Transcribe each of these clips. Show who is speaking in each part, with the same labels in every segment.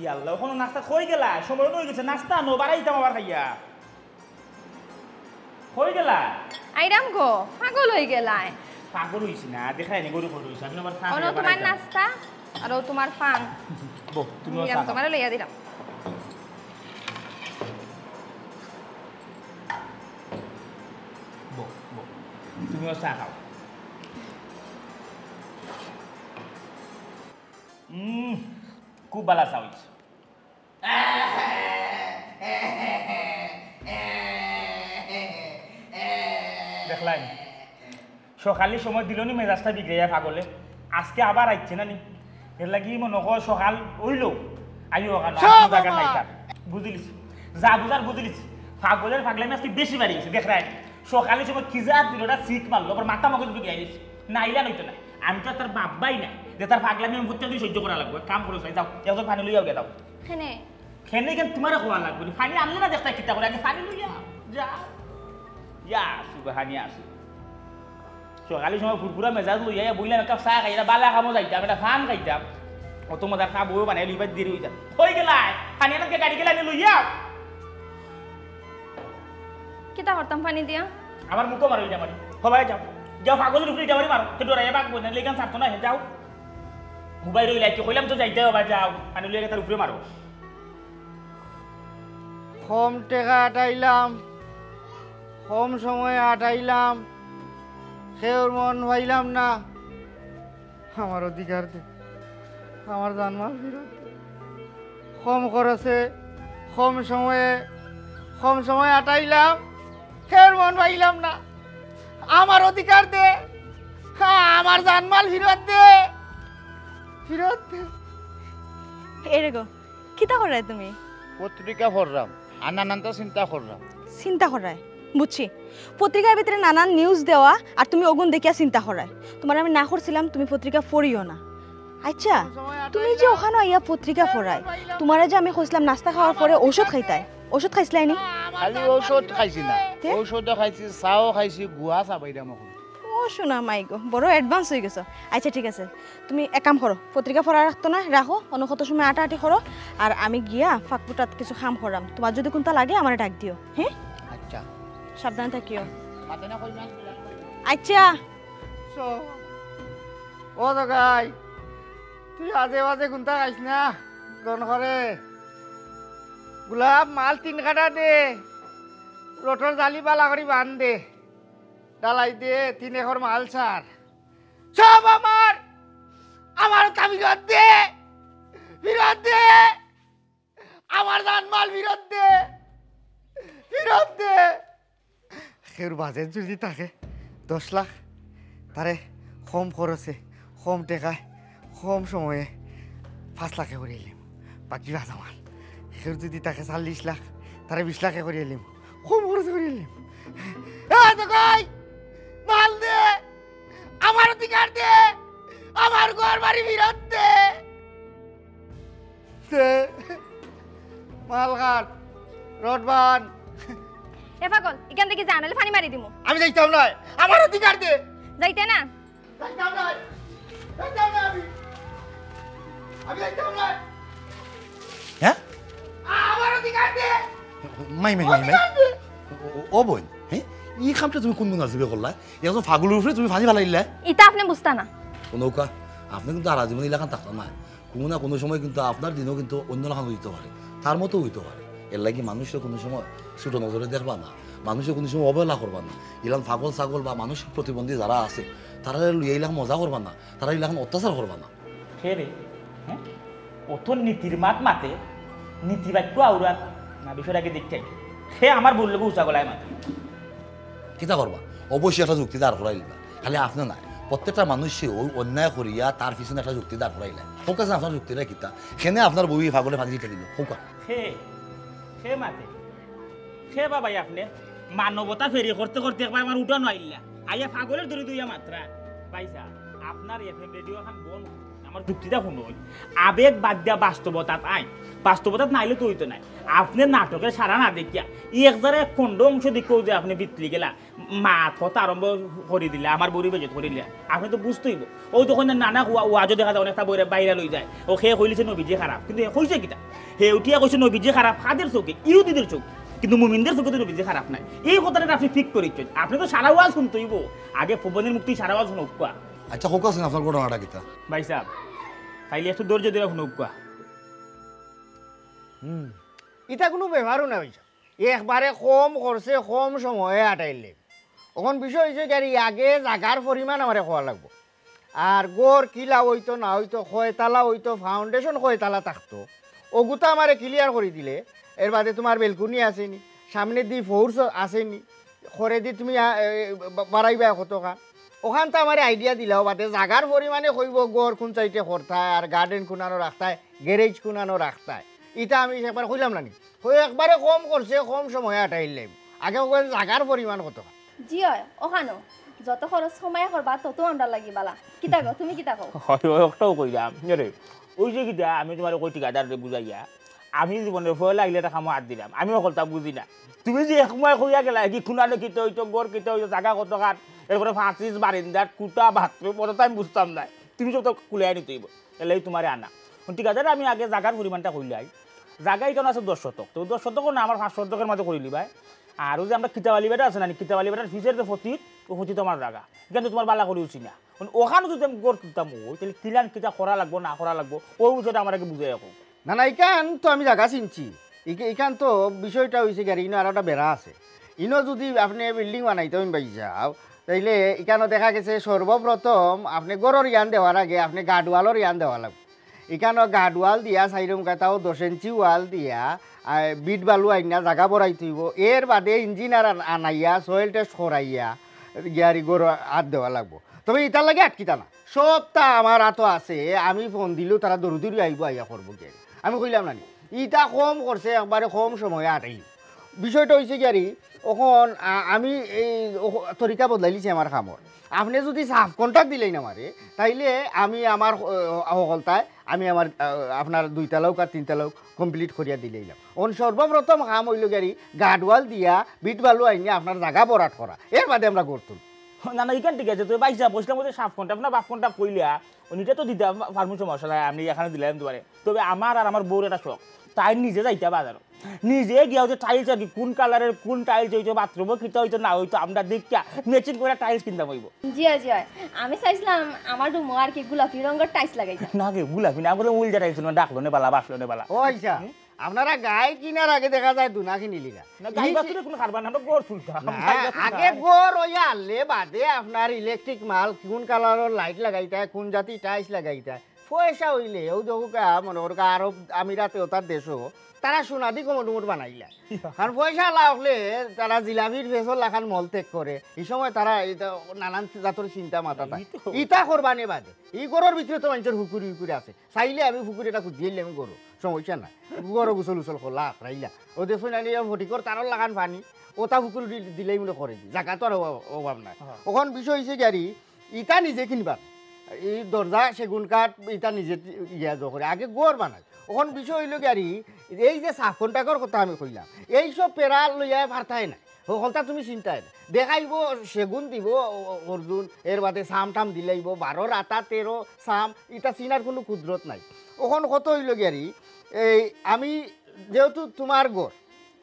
Speaker 1: ইয়াল্লা ওখানে নাস্তা কই গেলা সময় নই গেছে নাস্তা নো বাড়াইতাম আবার খাইয়া কই গেলা
Speaker 2: আইরাম গো পাগল হয়ে গেলাই
Speaker 1: পাগল হইছি না দেখাই নি গরু গরু হইছে আমি আবার ফান
Speaker 2: ওনো তোমার নাস্তা আর ও তোমার ফান
Speaker 1: বো তুমি
Speaker 2: তোমার লইয়া দিলাম
Speaker 1: বো বো তুমিও চা খাও খুব ভালো চা হইছে দেখলাই সকালে সময় দিল নি মেজাজটা বিগড়াইয়া পাগলে আজকে আবার আইছে না নি এর লাগি মনে কর সকাল হইল আইও জায়গা নাই তার বুঝলিস যা বুঝার বুঝলিস পাগলের পাগলামি আজকে বেশি বাড়ি গেছে দেখ রাই সকালে সময় খিজা দিলটা সিট মারলো আবার মাথা মগজ বিগড়াই দিচ্ছে নাইলা নইতো না আমি তো তার বাপবাই না যে তার পাগলামি আমি প্রত্যেক দিন সহ্য করা লাগবে কাম করে যাও এত পানি লইয়াও গে দাও
Speaker 2: খেনে
Speaker 1: খেনে কেন তোমার খোয়া লাগবে পানি আনলে না দেখতে কিতা করে আগে পানি লইয়া যা ইয়া সুবহানিয়া আসু সকালে সময় ফুরফুরা মেজাজ লইয়া বইলাম একটা চা খাইতাম বালা খামো যাইতাম একটা ফান খাইতাম অত মজা খা বইও বানাই লইবার দেরি হয়ে যায় হয়ে গেলাই পানি আনকে গাড়ি গেলে লইয়া
Speaker 2: কিতা করতাম পানি দিয়া
Speaker 1: আমার মুখও মারো এটা মারি সবাই যাও যাও পাগলের উপরে এটা মারি মারো তো ডরাইয়া বাগবো না লেগান ছাড়তো না যাও মোবাইল রইলাই কি কইলাম তো যাইতে হবে যাও পানি লইয়া তার উপরে মারো
Speaker 3: কম টাকা আটাইলাম কম সময়ে আটাইলাম সেওর মন পাইলাম না আমার অধিকার দে আমার জানমাল ফেরত দে। কম খরচে কম সময়ে আটাইলাম সেওর মন পাইলাম না আমার অধিকার দে আমার জানমাল ফেরত দে ফেরত দে
Speaker 4: এরে গো কিতা করাই তুমি
Speaker 3: পত্রিকা পড়লাম আর নানান তো চিন্তা করলাম
Speaker 4: চিন্তা করায় বুঝছি পত্রিকার ভিতরে নানান নিউজ দেওয়া আর তুমি ওগুন দেখিয়া চিন্তা করায় তোমার আমি না করছিলাম তুমি পত্রিকা পড়িও না আচ্ছা তুমি যে ওখানে আইয়া পত্রিকা পড়ায় তোমার যে আমি কইছিলাম নাস্তা খাওয়ার পরে ঔষধ খাইতাই ঔষধ খাইছিলাই নি
Speaker 3: খালি ঔষধ খাইছি না ঔষধ খাইছি চাও খাইছি গুয়া চাবাইলাম এখন
Speaker 4: ও শোনা মাই গো বড় অ্যাডভান্স হয়ে গেছো আচ্ছা ঠিক আছে তুমি এক কাম করো পত্রিকা পড়া রাখতো না রাখো অন্য কত সময় আটাআটি করো আর আমি গিয়া ফাঁকফুটাত কিছু খাম করাম তোমার যদি কোনটা লাগে আমার ডাক দিও হ্যাঁ
Speaker 3: আচ্ছা
Speaker 4: সাবধান থাকিও
Speaker 3: মাতে না কইনা
Speaker 4: আচ্ছা
Speaker 3: ও তো গাই তুই আজে বাজে গুনতা খাইস না গন করে গোলাপ মাল 3 কাটা দে রোটর জালি বালা করি বান দে ডালাই দে 3 একর মাল ছাড় সব আমার ফিরত দে আমার জান মাল ফিরত দে খের বাজেট যদি থাকে 10 লাখ তারে কম খরচে কম টাকায় কম সময়ে 5 লাখে করে এলাম বাকি বাজ আমার খের যদি থাকে 40 লাখ তারে 20 লাখে করে এলাম কম খরচে করে এলাম মাল দে আমার অধিকার দে আমার ঘর বাড়ি ফিরত দে মাল কাট রড বান
Speaker 2: এ পাগল এখান থেকে যা নালে পানি মারি দিমু
Speaker 3: আমি যাইতাম না আমার অধিকার দে
Speaker 2: যাইতে না
Speaker 3: যাইতাম না আমি যাইতাম না
Speaker 5: হ্যাঁ
Speaker 3: আমার অধিকার দে
Speaker 5: মাই ও বোন হ্যাঁ ই কামটা তুমি কোন নাজিবে করলা এখন ফাগুলের উপরে তুমি ফানি ফালাইলা
Speaker 2: ইটা আপনি বুঝতা না
Speaker 5: নৌকা আপনি কিন্তু আর জীবন এলাকান থাকতাম না কোনো না কোনো সময় কিন্তু আপনার দিনও কিন্তু অন্য লাখান হইতে পারে তার মতো হইতে পারে এর লাগি মানুষের কোনো সময় ছোট নজরে দেখবা না মানুষের কোনো সময় অবহেলা করবা না এলাম পাগল ছাগল বা মানসিক প্রতিবন্ধী যারা আছে তারা এইলাম মজা করবা না তারা এইলাখান অত্যাচার করবা না
Speaker 1: রে হ্যাঁ অত নীতির মাত মাতে নীতি বাক্য আউরাত না বিষয়টাকে দেখতে সে আমার বললে উঁচা গলায় মাতে
Speaker 5: কিতা করবা অবশ্যই একটা যুক্তি দাঁড় করাই দিবা খালি আপনি না প্রত্যেকটা মানুষে ওই অন্যায় করিয়া তার পিছনে একটা যুক্তি দাঁড় করাইলে হোক আছে আপনার যুক্তিটা কিতা সেনে আপনার বই পাগলে ফাঁকি দিতে দিল হোকা
Speaker 1: সে মাতে সে বাবাই আপনি মানবতা ফেরি করতে করতে একবার আমার উঠানো আইলা আইয়া পাগলের ধরে দুইয়া মাত্রা পাইসা আপনার এফএম রেডিও এখন বন্ধ আমার যুক্তিটা শুনুন, আবেগ বাদ দিয়া বাস্তবতাত আইন, বাস্তবতাত নাইলে তো হইতো নাই। আপনি নাটকের সারা না দেখিয়া এক খণ্ড অংশ দেখেও যে আপনি বিতলি গেলা মাত কথা আরম্ভ করে দিলে আমার বড়ি বেজত করে দিলে, আপনি তো বুঝতেইব। ও তখন নানা ওয়াজও দেখা যায় অনেকটা বইরে বাইরে লই যায়, ও সে কইলিছে নবীজি খারাপ, কিন্তু কইছে কিটা হে উঠিয়া কইছে নবীজি খারাপ হাদের চোখে, ইহুদিদের চোখ, কিন্তু মুমিনদের চোখে তো নবীজি খারাপ নাই। এই কথাটা আপনি ঠিক করেছেন। আপনি তো সারা ওয়াজ শুনতেইব, আগে প্রবন্ধের মুক্তি সারা ওয়াজ শুনুক কোয়া।
Speaker 5: আচ্ছা হোক আছেন আপনার ঘটনাটা কিতা?
Speaker 1: ভাই সাহেব তাইলে একটু ধৈর্য দিয়ে শুনুক কোয়া।
Speaker 3: এটা কোনো ব্যবহারও না হয়েছে, একবারে কম করছে, কম সময়ে আটাইলে। এখন বিষয় হয়েছে গাড়ি আগে জাগার পরিমাণ আমার খোয়া লাগবো, আর গড় কিলা হইতো না হইতো, কয়তালা হইতো, ফাউন্ডেশন কয়তালা থাকতো, ওগুতা আমারে ক্লিয়ার করে দিলে। এর বাদে তোমার বেলকুনি আসেনি, সামনে দি ফোর্স আসেনি, খরে দি তুমি বাড়াইবা কতকা, ওখান তো আমার আইডিয়া দিলাও। বাদে জাগার পরিমাণে কইব গড় কোন চাইতে করতায়, আর গার্ডেন কোনানো রাখতায়, গ্যারেজ কোনানো রাখতায়। এটা আমি একবার কইলাম না নি, একবারে কম করছে, কম সময়ে আটাইলে। আগে জাগার পরিমাণ কত
Speaker 2: জি হয় ওখানো যত খরচ সময় করবা তত আমরা লাগি বালা। কিতা গো তুমি কিতা কও?
Speaker 1: একটাও কইলাম রে ওই যে কিটা আমি তোমার কই ঠিকাদার বুঝাইয়া আমি জীবনের ভয় লাগলে এটা খামো হাত দিলাম, আমি অকলতা বুঝি না। তুমি যে এক সময় কইয়া গেলা কি খুনানো কিতে হইতো, গড় কিতে হইতো, জাগা কত কাঠ, এরপরে ফাঁসিস বারিন্দার কুটা বাথরুম ওটা তো আমি বুঝতাম না। তুমি সব তো কুলাই নিতে হইব, এলাই তোমার আনা ঠিকাদার। আমি আগে জাগার পরিমাণটা কইলাই, জায়গা এখানে আছে 10 শতক, তো 10 শতক না আমার 5 শতকের মাঝে করিলি ভাই। আর ওই যে আমরা কিতাবালি বেটা আছে না, কিতাবালি বেটার ফিসের যে ফতিত, ও ফতিত আমার জায়গা, কিন্তু তোমার বালা করে উঠছি না। ওখানে যদি আমি গড় তুলতাম ওই তাহলে কিলান কিতা করা লাগবো না করা লাগবো ওই বিষয়টা আমার আগে বুঝে রাখো।
Speaker 3: না না, ইকান তো আমি জায়গা চিনছি। ইকান তো বিষয়টা হয়েছে গাড়ি ইনো আর একটা বেড়া আছে। ইনো যদি আপনি বিল্ডিং বানাইতে পাই যাও, তাইলে ইকানো দেখা গেছে সর্বপ্রথম আপনি গড়ের ইয়ান দেওয়ার আগে আপনি গার্ডওয়ালের ইয়ান দেওয়া লাগবে। এখানে গার্ডওয়াল দিয়া সাইরম কাটাও 10 ইঞ্চি ওয়াল দিয়া বিট বালু আইনা জায়গা বড়াই থইব। এর বাদে ইঞ্জিনিয়ার আনাইয়া সয়েল টেস্ট করাইয়া গিয়ারি গড় হাত দেওয়া লাগবো। তবে এটার লাগে আটকিতা না, সবটা আমার হাতও আছে। আমি ফোন দিলেও তারা দৌড়ি আইব, আইয়া করবো গিয়ারি। আমি কইলাম না ইটা কম করছে, একবারে কম সময়ে আটাই। বিষয়টা হয়েছে গিয়ারি এখন আমি এই তরিকা বদলাইলিছি আমার কামর। আপনি যদি সাফ কন্ট্রাক্ট দিলেই না মারে, তাইলে আমি আমার সকলতায় আমি আমার আপনার 2 তালাও আর 3 তালাও কমপ্লিট করিয়া দিলেইলাম। ওন সর্বপ্রথম কাম হইল গাড়ি গার্ডওয়াল দিয়া বিট বালু আইনি আপনার জায়গা বরাট করা, এর বাদে আমরা করতুন।
Speaker 1: না না এখান ঠিক আছে, তুই বাইসা বসলাম মধ্যে সাফ কন্ট্রাক্ট না বাপ কন্ট্রাক্ট কইলা ওইটা তো দিতে পারমিশন সমস্যা নাই, আমি এখানে দিলাম তোমারে। তবে আমার আর আমার বউর একটা শখ, তাই নিজে যাইতে বাজারও নিজে গিয়া হচ্ছে টাইলস আর কি কোন কালারের কোন টাইলস হইতো, বাথরুমও কিনতে হইতো না হইতো, আমরা দেখিয়া ম্যাচিং করে টাইলস কিনতাম হইব।
Speaker 2: জি হয় জি হয়, আমি চাইছিলাম আমার রুমো আর কি গোলাপি রঙের টাইলস লাগাইতাম।
Speaker 1: না গে গোলাপি না বলে উল্টা টাইলস না, ডাকলো নে বালা বাসলো নে বালা।
Speaker 3: ও আচ্ছা, আপনারা গায়ে কিনার আগে দেখা যায় দুনা কিনিলি না,
Speaker 1: গাই বাছুরে কোনো খাবার না, আমরা গড় তুলতাম
Speaker 3: আগে গড় ওই আনলে বাদে আপনার ইলেকট্রিক মাল কোন কালারের লাইট লাগাইতায়, কোন জাতি টাইলস লাগাইতায়, পয়সা হইলে ও দেখুকা মনে করুক আরব আমিরাতে ওটার দেশও তারা সোনাদি কমর বানাইলা। কারণ পয়সা লাগলে তারা জিলাপির ফেসর লাখান মল ত্যাগ করে, এই সময় তারা নানান জাতর চিন্তা মাথা থাকে ইটা করবানে বাদে। এই গরুর ভিতরে তো মানুষের হুকুরি হুকুরি আছে, চাইলে আমি হুকুরি এটা খুঁজিয়ে আমি গরু সমস্যা নাই, গরু গুসল উসল করলা রাইলা ও দেখুন ফটিকর তারও লাগান পানি ওটা হুকুর দিলেই মনে করে দি, জায়গা তো আর অভাব নাই। ওখান বিষয় হয়েছে গাড়ি ইটা নিজে কিনবার, এই দরজা সেগুন কাঠ ইটা নিজে ইয়া করে আগে গড় বানায়। ওখান বিষয় হইল গাড়ি এই যে সাফ কন্ট্রাক্টর কথা আমি কইলাম, এইসব পেরা লইয়া পারতাই নাই, ওখানটা তুমি চিন্তাই না, দেখাইব সেগুন দিব অর্জুন, এর বাদে সাম টাম দিলাইব 12 আটা 13 সাম, এটা চিনার কোনো কুদরত নাই। ওখান কত হইল গাড়ি এই আমি যেহেতু তোমার গড়,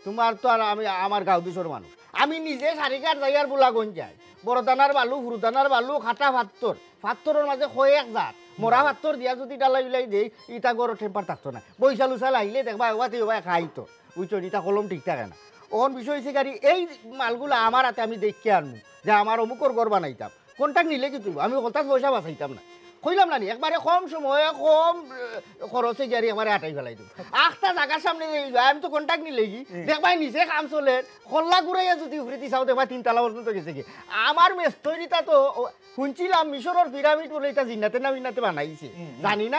Speaker 3: তোমার তো আর আমি আমার গাঁও দুশোর মানুষ, আমি নিজে সারিকার জায়গার বোলা গন যাই, বড়দানার বালু হুরুদানার বালু খাটা ফাত্তরের মাঝে কয়েক জাত মরা ফাত্তর দিয়া যদি ডালাই উলাই দেই ইটা গড় টেম্পার থাকতো না, বৈশাল উশাল আহিলে দেখবা ওয়াতে ওয়া খাইতো বুঝছো, ইটা কলম ঠিক থাকে না। ওখান বিষয় হয়েছে গাড়ি এই মালগুলো আমার হাতে আমি দেখে আনবো যে আমার অমুকর গড় বানাইতাম, কোনটা নিলে কি তুই আমি কোনটা পয়সা বাঁচাইতাম না, কইলাম না একবারে কম সময়ে কম খরচে গাড়ি একবারে আটাই ফেলাই দিব। 8টা জায়গার সামনে আমি তো কন্ট্যাক্ট নিলে কি দেখবাই নিচে কাম চলে খল্লা ঘুরাইয়া যদি উফরিতি চাও দেখবা 3 তালা পর্যন্ত গেছে কি। আমার মেস্তরিটা তো শুনছিলাম মিশরের পিরামিড বলে এটা জিন্নাতে না মিন্নাতে বানাইছে, জানি না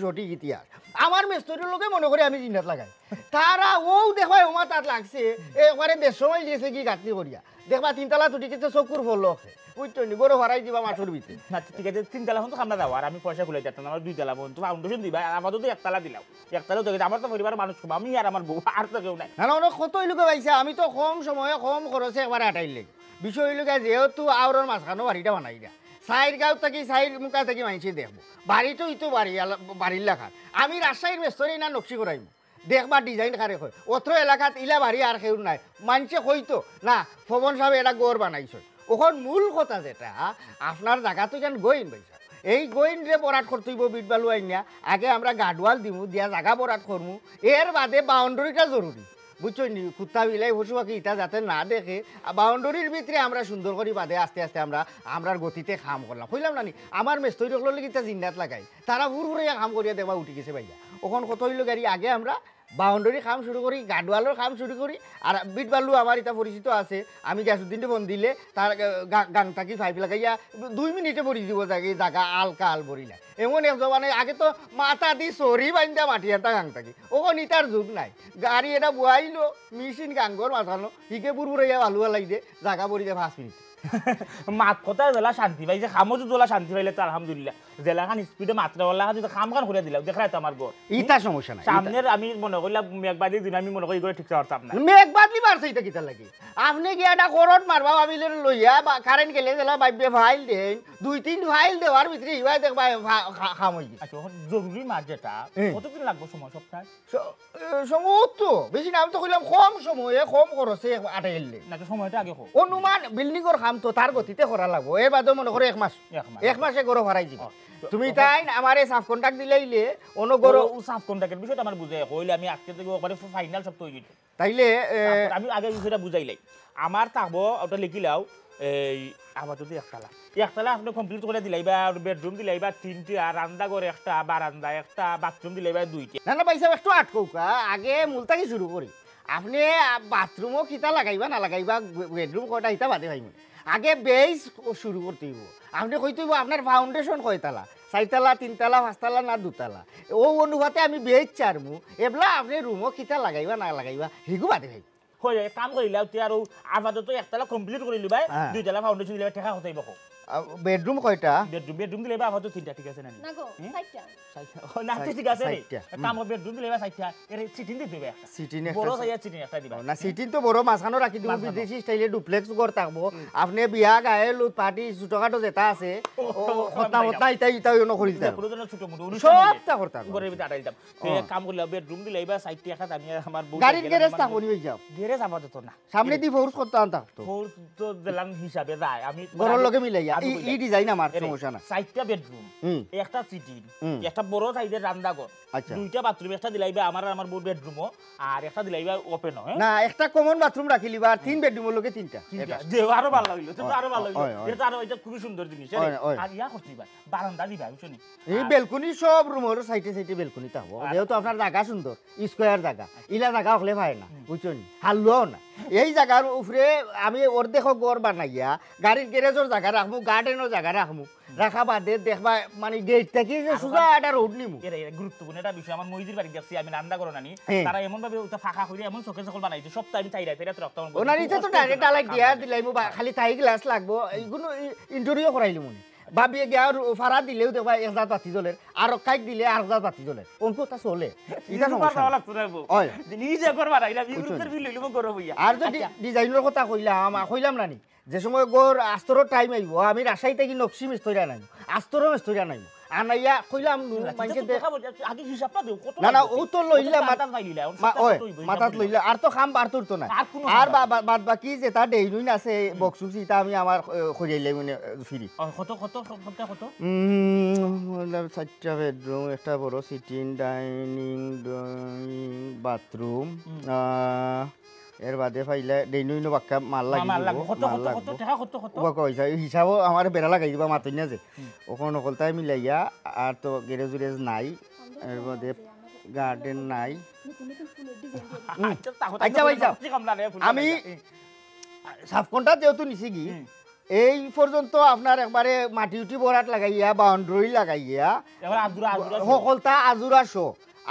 Speaker 3: সঠিক ইতিহাস। আমার মেস্তরির লোকে মনে করে আমি জিন্নাত লাগাই, তারা ও দেখবা ওমা তাত লাগছে একবারে দেশ সময় দিয়েছে কি গাঁতনি করিয়া দেখবা তিনতলা তুটি কিছু চকুর ফল বুঝছো নি গরু হারাই দিবা মাঠের ভিতরে
Speaker 1: না ঠিক আছে 3 তলা পর্যন্ত আমরা যাবো আর আমি পয়সা খুলে যেতাম আমার 2 তলা পর্যন্ত ফাউন্ডেশন দিবা আর আমাদের তো 1 তলা দিলাম 1 তলা দেখে আমার তো পরিবার মানুষ কম আমি আর আমার বউ আর তো কেউ নাই
Speaker 3: না না অনেক কত লোকে পাইছে আমি তো কম সময়ে কম খরচে একবারে আটাইলে বিষয় হইল যেহেতু আওরের মাঝখানো বাড়িটা বানাই দিয়া সাইড গাঁও থাকি সাইড মুখা থাকি মানুষে দেখবো বাড়িটো ইতো বাড়ির লেখার আমি রাজশাহীর মেস্তরে না নকশি করাইমু দেখবা ডিজাইন কারে হয় অত্র এলাকাত ইলা বাড়ি আর কেউ নাই মানুষে কইতো না পবন সাহেব এটা গড় বানাইছ ওখন মূল কথা যেটা আপনার জায়গা তো কেন গইন পাইছা এই গইন যে বরাট করতে হইব বিট বালু আইনিয়া আগে আমরা গাডওয়াল দিমু দিয়া জায়গা বরাট করমু এর বাদে বাউন্ডারিটা জরুরি বুঝছো নি কুত্তা বিলাই পশু পাখি ইটা যাতে না দেখে বাউন্ডারির ভিতরে আমরা সুন্দর করে বাদে আস্তে আস্তে আমরা গতিতে কাম করলাম কইলাম না নি আমার মেস্তরি রকলের গীতা জিন্দাত লাগাই তারা হুর হুড়িয়া কাম করিয়া দেবা উঠি গেছে ভাইয়া ওখন কত হইল গাড়ি আগে আমরা বাউন্ডারি কাম শুরু করি গাডওয়ালের কাম শুরু করি আর বিট বালু আমার এটা পরিচিত আছে আমি গ্যাসুদ্দিনটা বন দিলে তার গাং থাকি পাইপ লাগাইয়া 2 মিনিটে ভরি দিব জায়গা আলকা আল ভরিলা এমন এক জবানে আগে তো মাথা দি সরি বাইন্দা মাটি এটা গাং থাকি ওখন ইটার যুগ নাই গাড়ি এটা বুয়াইলো মেশিন গাঙ্গর মাথানো হিকে বুড়বুড়াইয়া বালুয়া লাগি দে জায়গা ভরি দে 5 মিনিট
Speaker 1: মাত কথা জেলা শান্তি পাইছে খামো তো জেলা শান্তি পাইলে তো আলহামদুলিল্লাহ জেলা খান স্পিডে মাত্রা বলা যদি খাম খান করে দিলাম দেখাই তো আমার ঘর
Speaker 3: ইটা সমস্যা নাই
Speaker 1: সামনের আমি মনে করলাম মেঘবাদী দিন আমি মনে করি করে ঠিক পারতাম না
Speaker 3: মেঘ বাদলি মারছে এটা কিতা লাগে আপনি কি এটা করট মারবা ভাবিলে লইয়া বা কারেন্ট গেলে জেলা বাইবে ফাইল দেন 2-3 ফাইল দেওয়ার ভিতরে ইবাই দেখবা খাম হই গেছে
Speaker 1: আচ্ছা জরুরি মাছ যেটা কতদিন লাগবে সময় সপ্তাহে
Speaker 3: সময় তো বেশি না আমি তো কইলাম কম সময়ে কম খরচে আটাইলে
Speaker 1: না তো সময়টা আগে হোক
Speaker 3: অনুমান বিল্ডিং এর কাম তো তার গতিতে করা লাগবো এর বাদে মনে করে 1 মাস 1 মাসে গরো ভরাই দিব তুমি তাই আমারে সাফ কন্ট্রাক্ট দিলাইলে অন্য গরো
Speaker 1: সাফ কন্ট্রাক্টের বিষয়টা আমার বুঝাই কইলে আমি আজকে থেকে একবারে ফাইনাল সব তৈরি
Speaker 3: তাইলে
Speaker 1: আমি আগে বিষয়টা বুঝাইলাই আমার থাকবো ওটা লিখিলাও এই আমার যদি একতলা আপনি কমপ্লিট করে দিলাইবা আর বেডরুম দিলাইবা 3টি আর রান্নাঘর একটা বারান্দা একটা বাথরুম দিলাইবা 2টি
Speaker 3: না পয়সা একটু আটকৌকা আগে মূলটাকে শুরু করি আপনি বাথরুমও কিতা লাগাইবা না লাগাইবা বেডরুম কয়টা ইটা বাদে ভাই আগে বেস শুরু করতে হইব আপনি কইতে হইব আপনার ফাউন্ডেশন কয়তলা 4তলা 3তলা 5তলা না 2তলা ও অনুপাতে আমি বেস চারমু এবলা আপনি রুমও কিতা লাগাইবা না লাগাইবা হিগু বাদে ভাই
Speaker 1: হয়ে কাম করিলে আর আপাতত একতলা কমপ্লিট করে লিবাই 2তলা ফাউন্ডেশন দিলে টাকা হতেই বকো
Speaker 3: বেডরুম কয়টা
Speaker 1: বেডরুম দিলেবা আপাতত 3টা ঠিক আছে না
Speaker 2: না গো 4টা
Speaker 1: না ঠিক আছে রে কাম বেডরুম দিলেবা 4টা এর সিটিং দিতে হবে একটা
Speaker 3: সিটিং
Speaker 1: বড় সাইয়া সিটিং একটা দিবা
Speaker 3: না সিটিং তো বড় মাঝখানো রাখি দিব বিদেশি স্টাইলে ডুপ্লেক্স ঘর থাকবো আপনি বিয়া গায়ে লুট পার্টি ছোটখাটো যেটা আছে হতা ইটা ইনো করি দিতে
Speaker 1: কোনো ছোট মোটো অনুষ্ঠান
Speaker 3: সবটা করতে
Speaker 1: ঘরের ভিতরে আড়াই দাম কাম করলে বেডরুম দিলেবা 4টি একটা আমি আমার বউ
Speaker 3: গাড়ির গ্যারেজ থাকবো নি যাও
Speaker 1: গ্যারেজ আপাতত না
Speaker 3: সামনে দি ফোর্স করতে আনতা
Speaker 1: ফোর তো দিলাম হিসাবে যায় আমি
Speaker 3: ঘরের লগে মিলাইয়া ই ডিজাইন আমার সমস্যা না
Speaker 1: 4টা বেডরুম একটা সিটিং একটা বড় সাইজের রান্নাঘর
Speaker 3: আচ্ছা
Speaker 1: 2টা বাথরুম একটা দিলাইবা আমার বউ বেডরুমও আর একটা দিলাইবা ওপেন হয়
Speaker 3: না একটা কমন বাথরুম রাখিলিবা আর 3 বেডরুমের লগে 3টা
Speaker 1: যে আরো ভালো লাগলো তো আরো ভালো লাগলো এটা আরো এটা খুব সুন্দর জিনিস আর ইয়া করছিবা বারান্দা দিবা বুঝছনি
Speaker 3: এই বেলকনি সব রুমের সাইডে সাইডে বেলকনি থাকবো যেহেতু আপনার জায়গা সুন্দর স্কয়ার জায়গা ইলা জায়গা হলে ভাই না বুঝছনি হালুও না এই জায়গার উপরে আমি অর্ধেক গড় বানাইয়া গাড়ির গ্যারেজের জায়গা রাখবো গার্ডেনের জায়গা রাখবো রাখা বাদে দেখবা মানে গেট থেকে যে সুজা একটা রোড নিমু
Speaker 1: এর গুরুত্বপূর্ণ একটা বিষয় আমার মইদির বাড়ি দেখছি আমি রান্না করো নানি তারা এমন ভাবে ওটা ফাঁকা করে এমন চোখে চোখ বানাইছে সপ্তাহে আমি চাইরা চাইরা রক্ত
Speaker 3: ওনার ইচ্ছা তো ডাইরেক্ট আলাই দিয়া দিলাইমু খালি তাই গ্লাস লাগবো এইগুলো ইন্টারভিউ করাইলি মনে ভাবিয়ে গিয়া ফাড়া দিলেও দেখবা 1000 বাতি জ্বলের আর কাইক দিলে 8000 বাতি জ্বলের অঙ্ক তা চলে এটা সমস্যা হয়
Speaker 1: নিজে করবা না এটা বিরুদ্ধের বিল লইলো করো ভাইয়া
Speaker 3: আর যদি ডিজাইনের কথা কইলাম নানি যে সময় গোর আস্তরর টাইম আইব আমি রাজশাহী থেকে নকশি মিস্তরিয়া নাই আস্তরও মিস্তরিয়া নাই আনাইয়া কইলাম মানকে
Speaker 1: আগে হিসাবটা দেও কত
Speaker 3: না ও তো লইলা মাথাত লইলা আর তো খাম বার তো না আর বাদ বাকি যেটা ডেইনুইন আছে বক্সুসি তা আমি আমার খইয়াইলে মানে ফ্রি
Speaker 1: কত
Speaker 3: 4টা বেডরুম একটা বড় সিটিং ডাইনিং বাথরুম এর বাদে ফাইলে ডেইনুইনো বাক্কা মাল লাগি হিসাব আমার বেড়া লাগাই দিবা মাতই না যে ওখানে অকলতাই মিলাইয়া আর তো গ্যারেজ উরেজ নাই এর বাদে গার্ডেন নাই আমি সাফকনটা যেহেতু নিছি কি এই পর্যন্ত আপনার একবারে মাটি উঠি বরাট লাগাইয়া বাউন্ডারি লাগাইয়া সকলতা আজুরা শো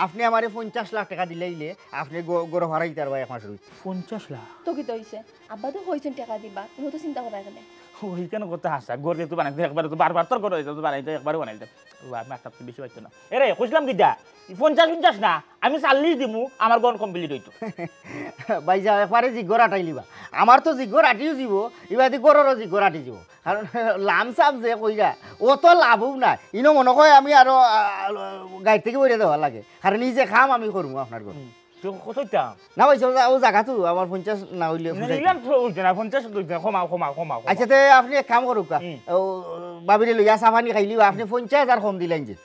Speaker 3: আপনি আমারে 50 লাখ টাকা দিলেইলে আপনি গরো ভাড়া দিতে পারবা 1 মাসের ভিতর।
Speaker 1: 50 লাখ
Speaker 2: তো কি তো হইছে আব্বা তো কইছেন টাকা দিবা তুমি তো চিন্তা করা এখানে
Speaker 1: ওই কেন করতে হাসা গড়ে তো বানাইতে একবার তো বারবার তোর করে তো বানাইতে একবার বানাইতে মাথা তো বেশি পাইতো না এরে কইছিলাম কি দা 50 না আমি 40 দিমু আমার গন কমপ্লিট হইতো
Speaker 3: ভাই যা একবারে জিগর আটাই লিবা আমার তো জিগর আটিও যাব ইবাদি গররও জিগর আটি যাব কারণ লামসাম যে কইরা ও তো লাভও না ইনো মনে হয় আমি আরো গাড়ি থেকে বইরে দেওয়া লাগে কারণ নিজে খাম আমি করবো আপনার ঘর
Speaker 1: তো কতটা
Speaker 3: না ভাই ও জায়গা তো আমার 50 না হইলে
Speaker 1: নিলাম তো ওই না 50 দুই ক্ষমা
Speaker 3: আচ্ছা তে আপনি এক কাম করুক ও বাবিরে লইয়া সাফানি খাইলিবা আপনি 50,000 কম দিলেন যে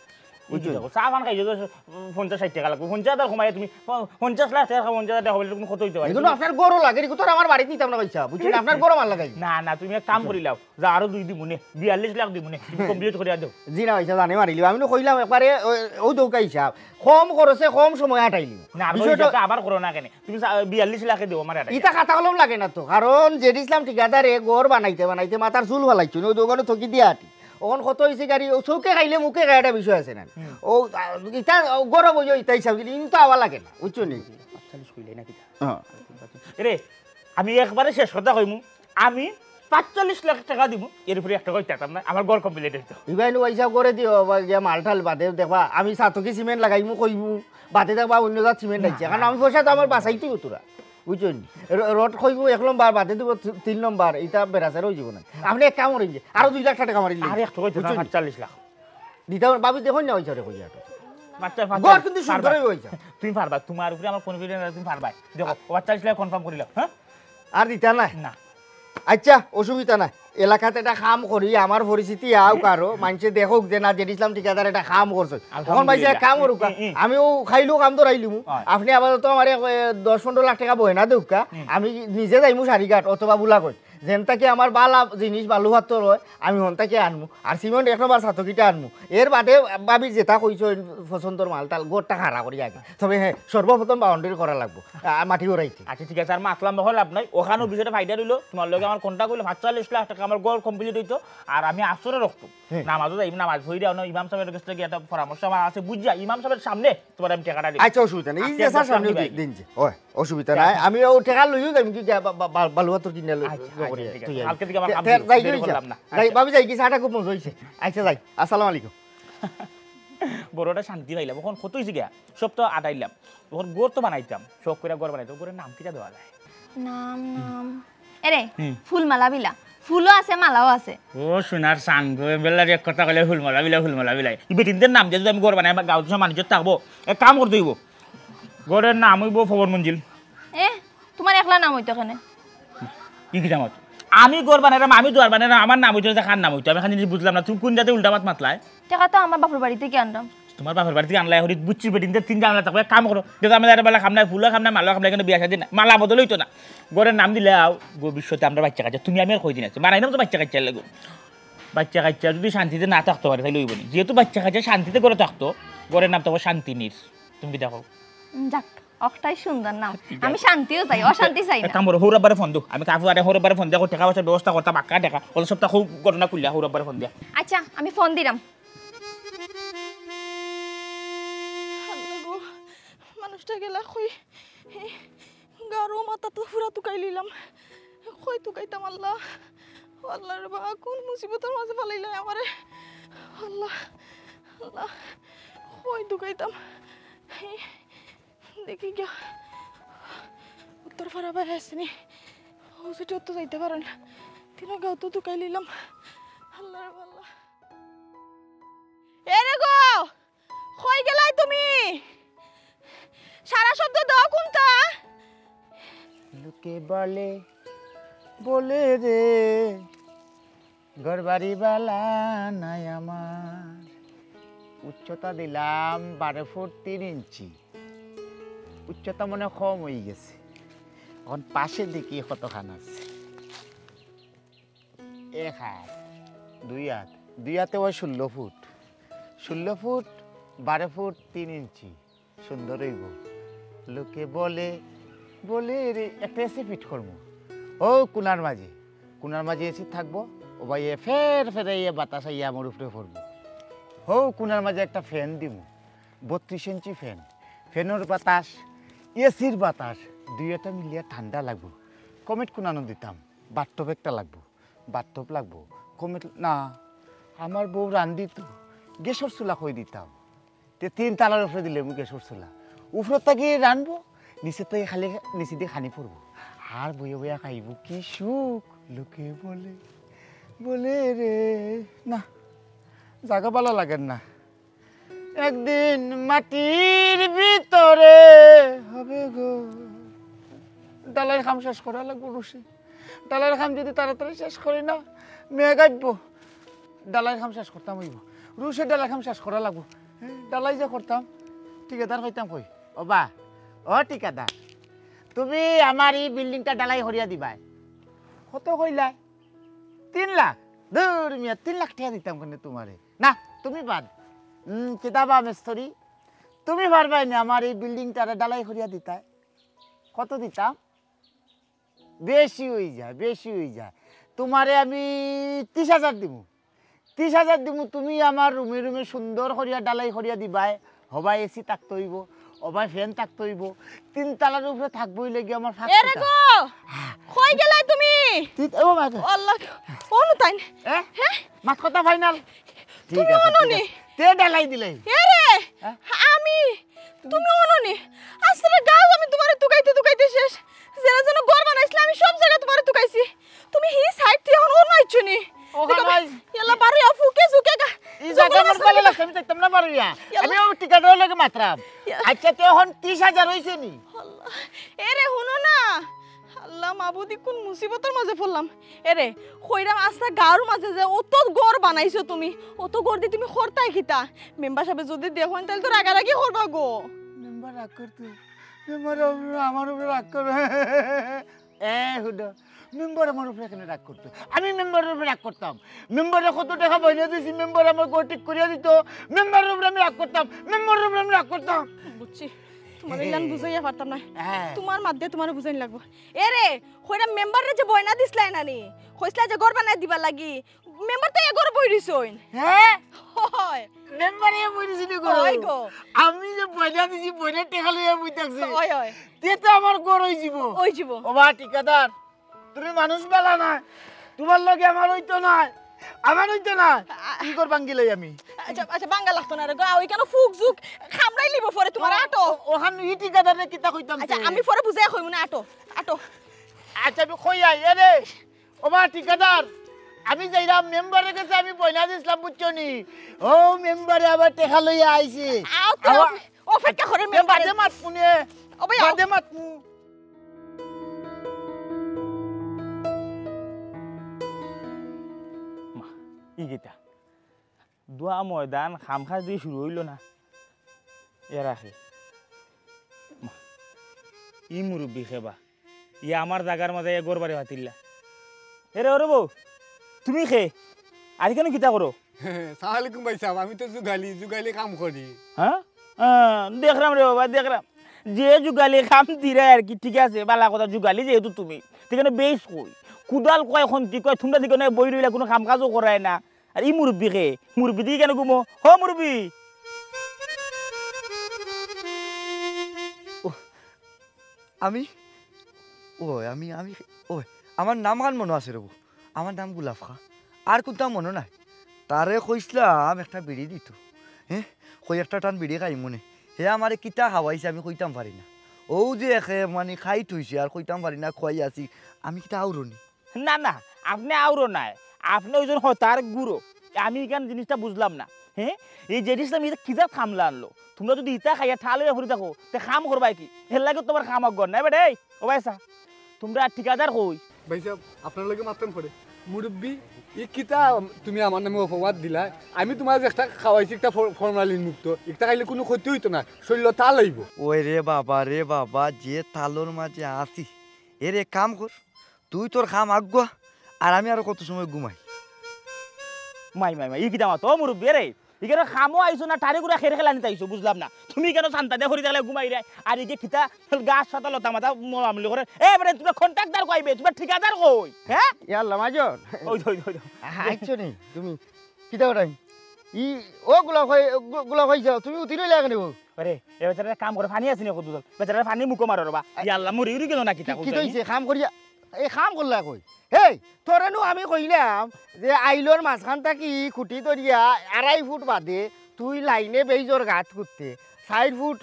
Speaker 1: সাবান খাই 50-60 টাকা লাগবে 50,000 কমাই তুমি 50 লাখ টাকা 50,000 টাকা হলে তুমি কত হইতে পারে
Speaker 3: এগুলো আপনার গরো লাগে এগুলো তো আমার বাড়িতে নিতাম না পয়সা বুঝছেন আপনার গরো মাল লাগাই
Speaker 1: না তুমি এক কাম করিলাও যা আরো 2 দিমুনে 42 লাখ দিমুনে তুমি কমপ্লিট করে দাও
Speaker 3: জি না পয়সা জানে মারিলি আমি তো কইলাম একবারে ও দৌকা হিসাব কম খরচে কম সময় আটাইলি
Speaker 1: না বিষয়টা আবার করো না কেন তুমি 42 লাখে দিও আমার
Speaker 3: ইটা খাতা কলম লাগে না তো কারণ জেড ইসলাম ঠিকাদারে গড় বানাইতে মাথার চুল ফালাইছো ও দোকানে থকি দিয়া আটি ওখান কত হয়েছে গাড়ি ও চৌকে খাইলে মুখে গাড়িটা বিষয় আছে না ও ইটা গরম হয়ে ইটা হিসাব দিলে ইন তো আবার লাগে না বুঝছো নি
Speaker 1: 45 কইলে নাকি রে আমি একবারে শেষ কথা কইমু আমি 45 লাখ টাকা দিব এর উপরে একটা কইতাম না আমার গড় কমপ্লিট হইতো
Speaker 3: ইবাইনু পয়সা করে দিও গিয়া মালটাল বাদে দেখবা আমি সাতকি সিমেন্ট লাগাইমু কইমু বাদে দেখবা অন্য জাত সিমেন্ট আইছে কারণ আমি পয়সা তো আমার বাঁচাইতেই তোরা বুঝছো নি রড কইবু 1 নম্বর বাদে দিব 3 নম্বর এটা বেরাসার হয়ে যাব না আপনি এক কাম করেন যে আরো 2 লাখ টাকা মারিলি
Speaker 1: আর একটা কইতো 45 লাখ
Speaker 3: দিতে বাবু দেখুন না ওইটা রে কইয়া
Speaker 1: মাত্র
Speaker 3: গড় কিন্তু সুন্দর হইছে
Speaker 1: তুমি পারবা তোমার উপরে আমার কনফিডেন্স আছে তুমি পারবা দেখো 45 লাখ কনফার্ম করিলাম হ্যাঁ
Speaker 3: আর দিতা না
Speaker 1: না
Speaker 3: আচ্ছা অসুবিধা না এলাকাতে একটা কাম করি আমার পরিস্থিতি আও কারো মানুষে দেখুক যে না জেড ইসলাম ঠিকাদার একটা কাম করছে তখন ভাই কাম করুক আমিও খাইলো কাম ধরাইলু আপনি আপাতত আমার 10-15 লাখ টাকা বয়না দেউকা আমি নিজে যাইমু সারিঘাট অথবা বুলাকই যেন তাকে আমার বালা জিনিস বালু ভাত রয় আমি হন্তাকে আনমু আর সিমেন্ট 1 নম্বর সাতকিটা আনমু এর বাদে ভাবি যেটা কইছো পছন্দর মাল তাল গোটটা খাড়া করি আগে তবে হ্যাঁ সর্বপ্রথম বাউন্ডারি করা লাগবো মাটি গড়াইতে
Speaker 1: আচ্ছা ঠিক আছে আর মাতলাম হল লাভ নাই ওখানেও বিষয়টা ফাইদা রইল তোমার লগে আমার কোনটা কইলো 45 লাখ টাকা আমার গোল কমপ্লিট হইতো আর আমি আসরে রাখতো নামাজও যাই নামাজ হই দাও না ইমাম সাহেবের কাছে গিয়ে একটা পরামর্শ আমার আছে বুঝা ইমাম সাহেবের সামনে তোমার আমি টাকাটা দিই
Speaker 3: আচ্ছা অসুবিধা নেই এই যে স্যার সামনে দিন যে ওই অসুবিধা নাই আমি ও টাকা লইও যাই কি বালু ভাত কিনে লই
Speaker 1: কালকে থেকে আমার কাম দেরি করলাম না
Speaker 3: যাই ভাবি যাই কি সাটা খুব মজা হইছে আচ্ছা যাই আসসালামু আলাইকুম
Speaker 1: বড়টা শান্তি পাইলাম ওখান কত হয়েছে গিয়া সব তো আটাইলাম ওখান গোড় তো বানাইতাম শখ করে গোড় বানাইতাম গোড়ের নাম কিটা দেওয়া যায়
Speaker 2: নাম এরে ফুল মালা বিলা ফুলও আছে মালাও আছে
Speaker 1: ও সোনার সান বেলার এক কথা কইলে ফুলমালা বিলাই বেটিনদের নাম দিয়ে যদি আমি গোড় বানাই আমার গাঁও দেশের মানুষ থাকবো এক কাম করতে হইব গোড়ের নাম হইব ফবর মঞ্জিল
Speaker 2: তোমার একলা নাম হইতো কেন
Speaker 1: কি কি নামত আমি গোড় বানাইলাম আমি দুয়ার বানাইলাম আমার নাম হইতো খান নাম হইতো আমি খান জিনিস বুঝলাম না তুমি কোন জাতে উল্টাপাত মাতলায়
Speaker 2: টাকা তো আমার বাপের বাড়ি থেকে আনলাম
Speaker 1: তোমার বাপের বাড়ি থেকে আনলাই হরি বুঝছি বেটিনদের 3 জামলা থাকবে কাম করো যেটা আমাদের বেলা খাম নাই ফুলা খাম নাই মালা খাম নাই কিন্তু বিয়া শাদী না মালা বদল হইতো না গোড়ের নাম দিলে ভবিষ্যতে আমরা বাচ্চা কাচ্চা তুমি আমি আর কই দিন আছে বানাইলাম তো বাচ্চা কাচ্চা লাগো বাচ্চা কাচ্চা যদি শান্তিতে না থাকতে পারে তাহলে হইব না যেহেতু বাচ্চা কাচ্চা শান্তিতে করে থাকতো গোড়ের নাম তো শান্তিনীর তুমি কি দেখো
Speaker 2: যাক অকটাই সুন্দর নাম আমি শান্তিও চাই অশান্তি চাই না
Speaker 1: কাম করো হৌরব্বারে ফোন দো আমি কাফু আরে হৌরব্বারে ফোন দেখো টাকা পয়সার ব্যবস্থা করতে বাক্কা টাকা ওই সপ্তাহ খুব ঘটনা খুললা হৌরব্বারে ফোন দিয়া
Speaker 2: আচ্ছা আমি ফোন দিলাম
Speaker 4: মানুষটা গেলা কই গারো মাথা তো পুরা তুকাই লিলাম কই তুকাইতাম আল্লাহ আল্লাহ রে বাবা কোন মুসিবতের মাঝে ফালাইলাই আমারে আল্লাহ আল্লাহ কই তুকাইতাম দেখি গিয়া উত্তর ফারা বাই আসেনি হসপিটাল তো যাইতে পারেন তিন গাও তো তুকাই লিলাম আল্লাহ রে আল্লাহ এরে গো কই গেলাই তুমি সারা শব্দ দাও কোনটা
Speaker 3: লোকে বলে বলে রে ঘরবাড়ি বালা নাই আমার উচ্চতা দিলাম 12 ফুট 3 ইঞ্চি উচ্চতা মনে কম হয়ে গেছে এখন পাশে দেখি কতখান আছে 1 হাত 2 হাত 2 হাতে ওই 16 ফুট 16 ফুট 12 ফুট 3 ইঞ্চি সুন্দর হইব লোকে বলে বলে রে একটা এসে ফিট করবো ও কুনার মাঝে এসে থাকবো ও ভাই ফের বাতাস আইয়া আমার উপরে পড়বো ও কুনার মাঝে একটা ফ্যান দিব 32 ইঞ্চি ফ্যান ফ্যানের বাতাস এসির বাতাস দুইটা মিলিয়ে ঠান্ডা লাগবো কমেট কোনানো দিতাম বাথটব একটা লাগবো বাথটব লাগবো কমেট না আমার বউ রান্ধি তো গ্যাসের চুলা কই দিতাম তে 3 তালার উপরে দিলে আমি গ্যাসের চুলা উপরে তাকে রানবো নিচে তো খালি নিচে দিয়ে খানি পড়বো আর বইয়া বইয়া খাইব কি সুখ লোকে বলে বলে রে না জায়গা ভালো লাগেন না একদিন মাটির ভিতরে হবে গো ডালের খাম শেষ করা লাগবো রুশি ডালের খাম যদি তাড়াতাড়ি শেষ করি না মেয়ে গাইব ডালের খাম শেষ করতাম হইব রুশির ডালের খাম শেষ করা লাগবো ডালাই যে করতাম ঠিকাদার কইতাম কই ও বা ও ঠিকাদার তুমি আমার এই বিল্ডিংটা ডালাই হরিয়া দিবা কত কইলা 3 লাখ দূর মিয়া 3 লাখ টাকা দিতাম কেন তোমারে না তুমি বাদ কিতাবা মেস্তরি তুমি পারবাই না আমার এই বিল্ডিংটা ডালাই হরিয়া দিতা কত দিতাম বেশি হয়ে যায় তোমারে আমি 30,000 দিব 30,000 দিব তুমি আমার রুমে রুমে সুন্দর করিয়া ডালাই করিয়া দিবাই হবাই এসি থাকতে হইব হবাই ফ্যান থাকতে হইব 3 তালার উপরে থাকবই লাগি আমার
Speaker 4: এরে গো কই গেলাই তুমি
Speaker 3: ও মা গো
Speaker 4: আল্লাহ অনু তাই
Speaker 3: হ্যাঁ মাত কথা ফাইনাল ঠিক
Speaker 4: তুমি
Speaker 3: আছে
Speaker 4: অনুনি
Speaker 3: তে ডালাই দিলাই
Speaker 4: এরে আমি তুমি অনুনি আসলে গাও আমি তোমারে তুকাইতে শেষ যেন যেন ঘর বানাইছিলাম আমি সব জায়গা তোমারে তুকাইছি তুমি হি সাইড থেকে এখন অন্য আইছনি ইয়ালা বাড়ি ফুকে ঝুকে গা
Speaker 3: এই জায়গা আমার ভালো লাগছে আমি দেখতাম না বাড়িয়া আমি ও টিকাটার লাগে মাত্রাম আচ্ছা তে এখন 30,000 হইছে নি
Speaker 4: আল্লাহ এরে হুনো না আল্লাহ মাবুদি কোন মুসিবতের মাঝে পড়লাম এরে কইরাম আস্তা গাঁর মাঝে যে অত ঘর বানাইছো তুমি অত ঘর দি তুমি খরতাই খিতা মেম্বার সাহেব যদি দেখেন তাহলে তো রাগারাগি করবা গো
Speaker 3: মেম্বার রাগ করতে মেম্বার আমার উপরে রাগ করে হুডা মেম্বার আমার উপরে কেন রাগ করতো আমি মেম্বারের উপরে রাগ করতাম মেম্বারে কত টাকা বইনা দিয়েছি মেম্বার আমার গো ঠিক করিয়া দিত মেম্বারের উপরে আমি রাগ করতাম মেম্বারের উপরে আমি রাগ করতাম
Speaker 4: বুঝছি তোমার ইলান বুঝাইয়া পারতাম না তোমার মাধ্যে তোমার বুঝাইন লাগবো এরে কইরা মেম্বারে যে বইনা দিছলাই নানি কইছলা যে ঘর বানাই দিবা লাগি মেম্বার তো এগর বই দিছইন
Speaker 3: হ্যাঁ
Speaker 4: হয়
Speaker 3: মেম্বারে বই দিছি নি গো আমি যে বইনা দিছি বইনা টাকা লইয়া বই থাকছি
Speaker 4: হয় হয়
Speaker 3: তে তো আমার গর হই যাব
Speaker 4: ওই যাব
Speaker 3: ও বা ঠিকাদার তুমি মানুষ বালা না তোমার লগে আমার হইতো না আমার হইতো না কি কর বাঙ্গি লই আমি
Speaker 4: আচ্ছা বাঙ্গা লাগতো না রে গো ওই কেন ফুক জুক খামরাই লিব পরে তোমার আটো
Speaker 3: ওখান ই ঠিকাদারে কিতা কইতাম
Speaker 4: আচ্ছা আমি পরে বুঝাই কইমু না আটো
Speaker 3: আচ্ছা আমি কই আই এরে ও বা ঠিকাদার আমি যাইরাম মেম্বারের কাছে আমি বইনা দিছিলাম বুঝছনি ও মেম্বারে আবার টাকা লইয়া আইছে
Speaker 4: অপেক্ষা করে মেম্বার
Speaker 3: বাদে মাত পুনে
Speaker 4: ও ভাই
Speaker 3: বাদে মাত পু
Speaker 1: ই গীতা দোয়া ময়দান খামখাজ দিয়ে শুরু হইল না এ রাখে ই মুরব্বী খেবা ই আমার জায়গার মাঝে এগোর বাড়ি হাতিল্লা এরে ওরে বউ তুমি খে আর কেন কিতা করো
Speaker 6: সালামালাইকুম ভাই সাহেব আমি তো যুগালি কাম করি
Speaker 1: হ্যাঁ দেখলাম রে বাবা দেখলাম যে যুগালি কাম দিরা আর কি ঠিক আছে বালা কথা যুগালি যেহেতু তুমি সেখানে বেশ কই কুদাল কয় খন্তি কয় তোমরা দিকে বই রইলা কোনো কাম কাজও করায় না আর ই মুরব্বী খে মুরব্বী দিকে কেন ঘুমো হ মুরব্বী
Speaker 3: আমি আমি আমি আমার নাম গান মনে আছে রবু আমার নাম গুলাফ খা আর কোনটা মনে নাই তারে কইসলাম একটা বিড়ি দিত হ্যাঁ কই একটা টান বিড়ি খাই মনে হে আমারে কিতা খাওয়াইছে আমি কইতাম পারি না ও যে মানে খাই থইছে আর কইতাম পারি না খুয়াই আছি আমি কিতা আউরনি
Speaker 1: না না আপনি আউরো নাই আপনি ওইজন হতার গুরু আমি এখান জিনিসটা বুঝলাম না হ্যাঁ এই জিনিসটা আমি কিতা খামলা আনলো তোমরা যদি ইটা খাইয়া ঠালে ভরে থাকো তে খাম করবাই কি এর লাগে তোমার খাম অজ্ঞান নাই বেটে ও ভাইসা তোমরা ঠিকাদার কই
Speaker 6: ভাই সাহেব আপনার লগে মাতম পড়ে মুরব্বী ই কিতা তুমি আমার নামে অপবাদ দিলা আমি তোমার একটা খাওয়াইছি একটা ফর্মালিন মুক্ত একটা খাইলে কোনো ক্ষতি হইতো না শরীর তা লইব
Speaker 3: ওই রে বাবা যে তালোর মাঝে আছি এরে কাম কর তুই তোর খাম আগুয়া আর আমি আর কত সময় ঘুমাই
Speaker 1: মাই ই কিতা মাতো মুরব্বী রে ইকেন খামো আইছো না টারে গুড়া খেরে খেলা নিতে আইছো বুঝলাম না তুমি কেন শান্তা দিয়ে হরি থাকলে ঘুমাই রে আর ইকে কিতা গাছ সাতা লতা মাথা আমলি করে এ বেটা তুমি কন্ট্রাক্টর কইবে তুমি ঠিকাদার কই হ্যাঁ
Speaker 3: ইয়াল্লা মাজন
Speaker 1: ওই
Speaker 3: আইছো নি তুমি কিতা করাই ই ও গোলাপ হয়ে যাও তুমি উঠি রইলে কেন
Speaker 1: আরে এ বেচারা কাম করে পানি আছে নি কত দল বেচারা পানি মুখো মারো রবা ইয়াল্লা মরি উড়ি গেল নাকি তা
Speaker 3: কি তৈছে কাম করিয়া এই কাম করলা কই হেই তোরেনু আমি কইলাম যে আইলোর মাঝখান থাকি খুঁটি তরিয়া 2.5 ফুট বাদে তুই লাইনে বেইজোর গাছ করতে 4 ফুট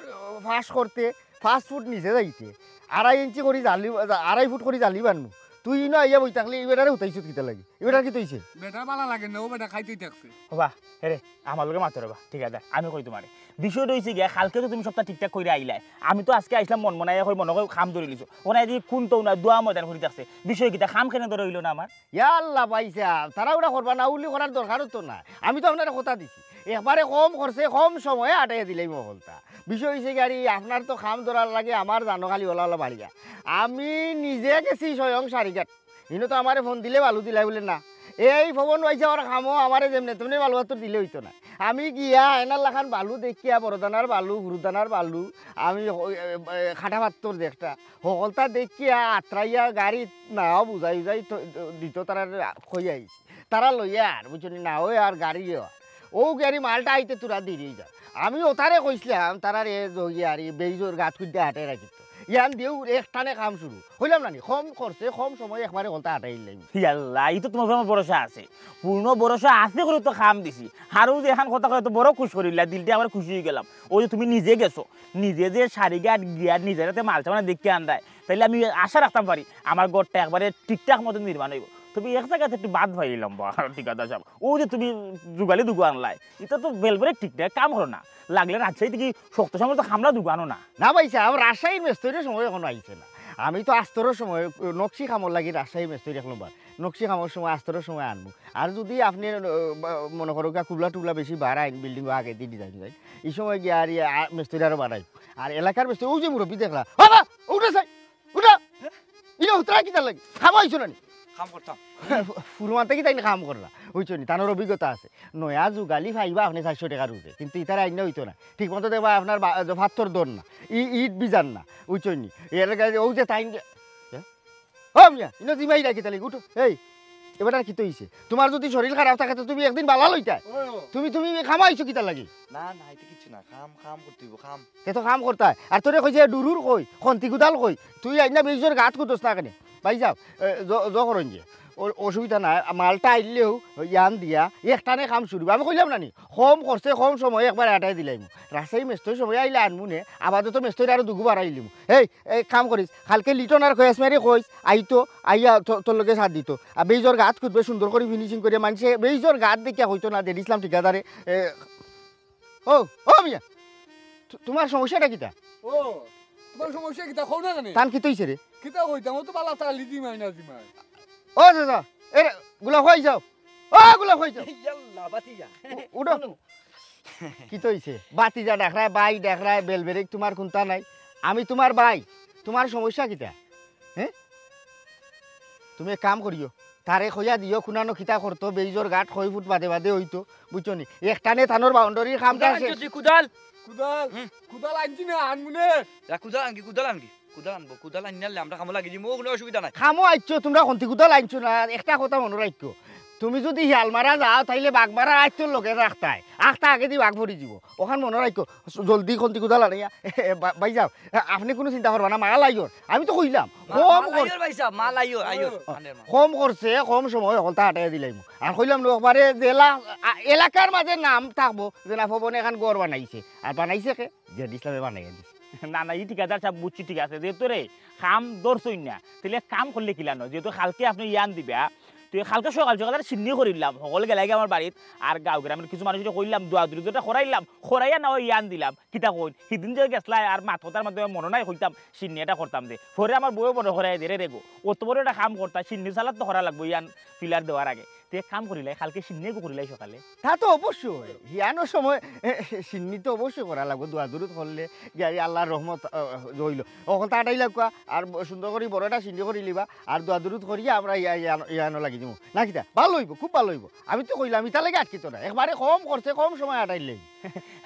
Speaker 3: ফাঁস করতে 5 ফুট নিচে যাইতে 2.5 ইঞ্চি করে জালি 2.5 ফুট করে জালি বানু তুই ইনো আইয়া বই থাকলে এবারে উঠাইছ কিতা লাগি এবারে কি তৈছে
Speaker 6: বেটা বালা লাগে না ও বেটা খাইতেই থাকছে
Speaker 1: বাবা হেরে আমার লগে মাতো রবা ঠিক আছে আমি কই তোমারে বিষয় রইছে গিয়া কালকে তো তুমি সবটা ঠিকঠাক কইরা আইলাই আমি তো আজকে আইছিলাম মন মনাইয়া কই মনে কই খাম ধরে লিছো ওনা যে কোন তো না দোয়া ময়দান করি থাকছে বিষয় কিটা খাম কেন ধরে হইলো না আমার
Speaker 3: ইয়াল্লা পাইছা তারা ওটা করবা না উলি করার দরকারও তো না আমি তো আপনার কথা দিছি একবারে কম খরচে কম সময়ে আটাইয়া দিলেই মহলতা বিষয় হয়েছে গাড়ি আপনার তো খাম ধরার লাগে আমার জানো খালি ওলা ওলা বাড়িয়া আমি নিজে গেছি স্বয়ং সারিঘাট ইনো তো আমারে ফোন দিলে বালু দিলাই বলে না এই ভবন পাইছে ওর খামো আমারে যেমনি তেমনি বালু হাতর দিলে হইতো না আমি গিয়া এনার লাখান বালু দেখিয়া বড়দানার বালু হুরুদানার বালু আমি খাটা পাত্তর দেখটা সকলটা দেখিয়া আত্রাইয়া গাড়ি নাও বুঝাই বুঝাই দিত তারা খই আইছি তারা লইয়া আর বুঝলি না ওই আর গাড়ি ও গাড়ি মালটা আইতে তোরা দিয়ে যা আমি ওতারে কইছিলাম তারা রে আর বেইজোর গাছ খুঁজতে হাটে রাখিত ইয়ান দিও একটানে কাম শুরু হইলাম না কম করছে কম সময় একবারে গলতা হাটাই লাগবে
Speaker 1: ইয়াল্লা এই তো তোমার আমার ভরসা আছে পূর্ণ ভরসা আছে করে তো খাম দিছি হারু যে এখন কথা কয় তো বড় খুশ করিলা দিলটা আমার খুশি হয়ে গেলাম ওই যে তুমি নিজে গেছো নিজে যে সারিঘাট গিয়ার নিজের হাতে মালটা মানে দেখতে আনদায় তাইলে আমি আশা রাখতাম পারি আমার ঘরটা একবারে ঠিকঠাক মতো নির্মাণ হইব তুমি এক জায়গাতে একটু বাদ ভাইলাম ঠিকাদার সাহেব ও যে তুমি যুগালি দুগু আনলাই এটা তো বেলবরে ঠিকঠাক কাম করো না লাগলে রাজশাহী থেকে শক্ত সময় তো খামলা দুগু আনো না
Speaker 3: না পাইছে আমার রাজশাহীর মেস্তরির সময় এখনো আইছে না আমি তো আস্তরের সময় নকশি খামর লাগি রাজশাহী মেস্তরি এক নম্বর নকশি খামর সময় আস্তরের সময় আনবো আর যদি আপনি মনে করো কুবলা টুবলা বেশি বাড়াইন বিল্ডিং আগে দিয়ে ডিজাইন যায় এই সময় গিয়ে আর মেস্তরি আরও বাড়াই আর এলাকার মেস্তরি ও যে মুরব্বী দেখলা বাবা উঠে যাই উঠা ইনো উতরা কি তার লাগে খামাইছো না
Speaker 7: কাম করতাম
Speaker 3: ফুরমাতে কি তাই কাম করলা হইছো নি তানোর অভিজ্ঞতা আছে নয়া যুগালি ফাইবা আপনি 400 টাকা রুজে কিন্তু ইতার আইন হইতো না ঠিক মতো দেখবা আপনার ভাতর দর না ইট বিজান না হইছো নি এর ও যে তাই ও মিয়া ইনো জিমাই রাখি তালি উঠো এই এবার আর কি তো হইছে তোমার যদি শরীর খারাপ থাকে তো তুমি একদিন বালা লইতা তুমি খামাইছো কিতা লাগি
Speaker 7: না না এটা কিছু না কাম করতে হইব কাম
Speaker 3: এত কাম করতা আর তোরে কইছে ডুরুর কই খন্তি গুদাল কই তুই আইনা বেজর গাত কুদস না কেন ভাই যাও করুন যে অসুবিধা নাই মালটা আইলেও ইয়ান দিয়া একটানে কাম শুরু আমি কইলাম না নি কম করছে কম সময় একবার আটাই দিলাম রাজশাহী মেস্তরি সময় আইলে আনমু নে আবাদত মেস্তরি আরো দুগুবার আইলিম এই কাম করিস কালকে লিটন আর কয়েস মারি কইস আইতো আইয়া তোর লগে সাথ দিত আর বেজর গাত খুঁজবে সুন্দর করে ফিনিশিং করে মানুষে বেজর গাত দেখিয়া হইতো না দিয়ে দিছিলাম ঠিকাদারে ও মিয়া তোমার সমস্যাটা কিটা
Speaker 6: ও তোমার সমস্যা কিতা কও না কেন
Speaker 3: তান কি তৈছে রে
Speaker 6: কিতা কইতাম ও তো বালা তালি দিমাই না দিমাই
Speaker 3: ও দাদা এ গুলা হয়ে যাও ও গুলা হয়ে যাও
Speaker 7: ইয়াল্লা বাতিজা
Speaker 3: উঠো কি তৈছে বাতিজা ডাকরায় বাই ডাকরায় বেলবেরিক তোমার কোনটা নাই আমি তোমার বাই তোমার সমস্যা কিটা হ্যাঁ তুমি এক কাম করিও তারে খইয়া দিও খুনানো খিতা করতো বেইজোর গাঠ 6 ফুট বাদে বাদে হইতো বুঝছো নি একটানে থানোর বাউন্ডারির কামটা আছে
Speaker 7: কুদাল
Speaker 6: কুদাল কুদাল আনছি না আনমুনে
Speaker 7: কুদাল আনকি কুদাল আনবো কুদাল আনলে আমরা কামো লাগি মো কোনো অসুবিধা নাই
Speaker 3: খামো আইছো তোমরা খন্তি কুদাল আনছো না একটা কথা মনে রাখো তুমি যদি হিয়ালমারা যাও তাইলে বাঘমারা আইতো লগে রাখতাই আখটা আগে দি বাঘ ভরি যাব ওখান মনে রাখো জলদি খন্তি কুদাল আনিয়া ভাই যাও আপনি কোনো চিন্তা করবা না মাল আইয়র আমি তো কইলাম
Speaker 7: মাল আইয়র
Speaker 3: কম করছে কম সময় হলতা আটাই দিলাম আর কইলাম একবারে জেলা এলাকার মাঝে নাম থাকবো যে না ভবনে এখন গড় বানাইছে আর বানাইছে কে যে ইসলামে বানাই দিছে
Speaker 1: না না এই ঠিকাদার সব বুঝছি ঠিক আছে যেহেতু রে কাম ধরছই না তাহলে কাম করলে কিলানো যেহেতু কালকে আপনি ইয়ান দিবা তুই কালকে সকাল সকাল চিহ্নি করিলাম সকলে গেলে আমার বাড়িত আর গাঁও গ্রামের কিছু মানুষ কইলাম দোয়া দুটা খরাইলাম খরাইয়া না ইয়ান দিলাম কিতা কইন সেদিন যে গেছলাই আর মাথার মাধ্যমে মনে নাই হইতাম চিহ্নি এটা করতাম দে পরে আমার বউ বড় খরাই দে রেগো অত বড় একটা কাম করতাম চিহ্নি চালাত তো করা লাগবো ইয়ান পিলার দেওয়ার আগে তুই কাম করিলাই কালকে চিহ্নি করিলাই সকালে
Speaker 3: তা তো অবশ্যই হিয়ানোর সময় চিহ্নি তো অবশ্যই করা লাগবো দোয়া দূরত করলে গাড়ি আল্লাহর রহমত হইল অকল তাটাই লাগবা আর সুন্দর করে বড় একটা চিহ্নি করে লিবা আর দোয়া দূরত করিয়া আমরা ইয়ানো লাগি দিব না কিতা ভালো হইব খুব ভালো হইব আমি তো কইলাম ইটা লাগে আটকে তো না একবারে কম করছে কম সময় আটাইলে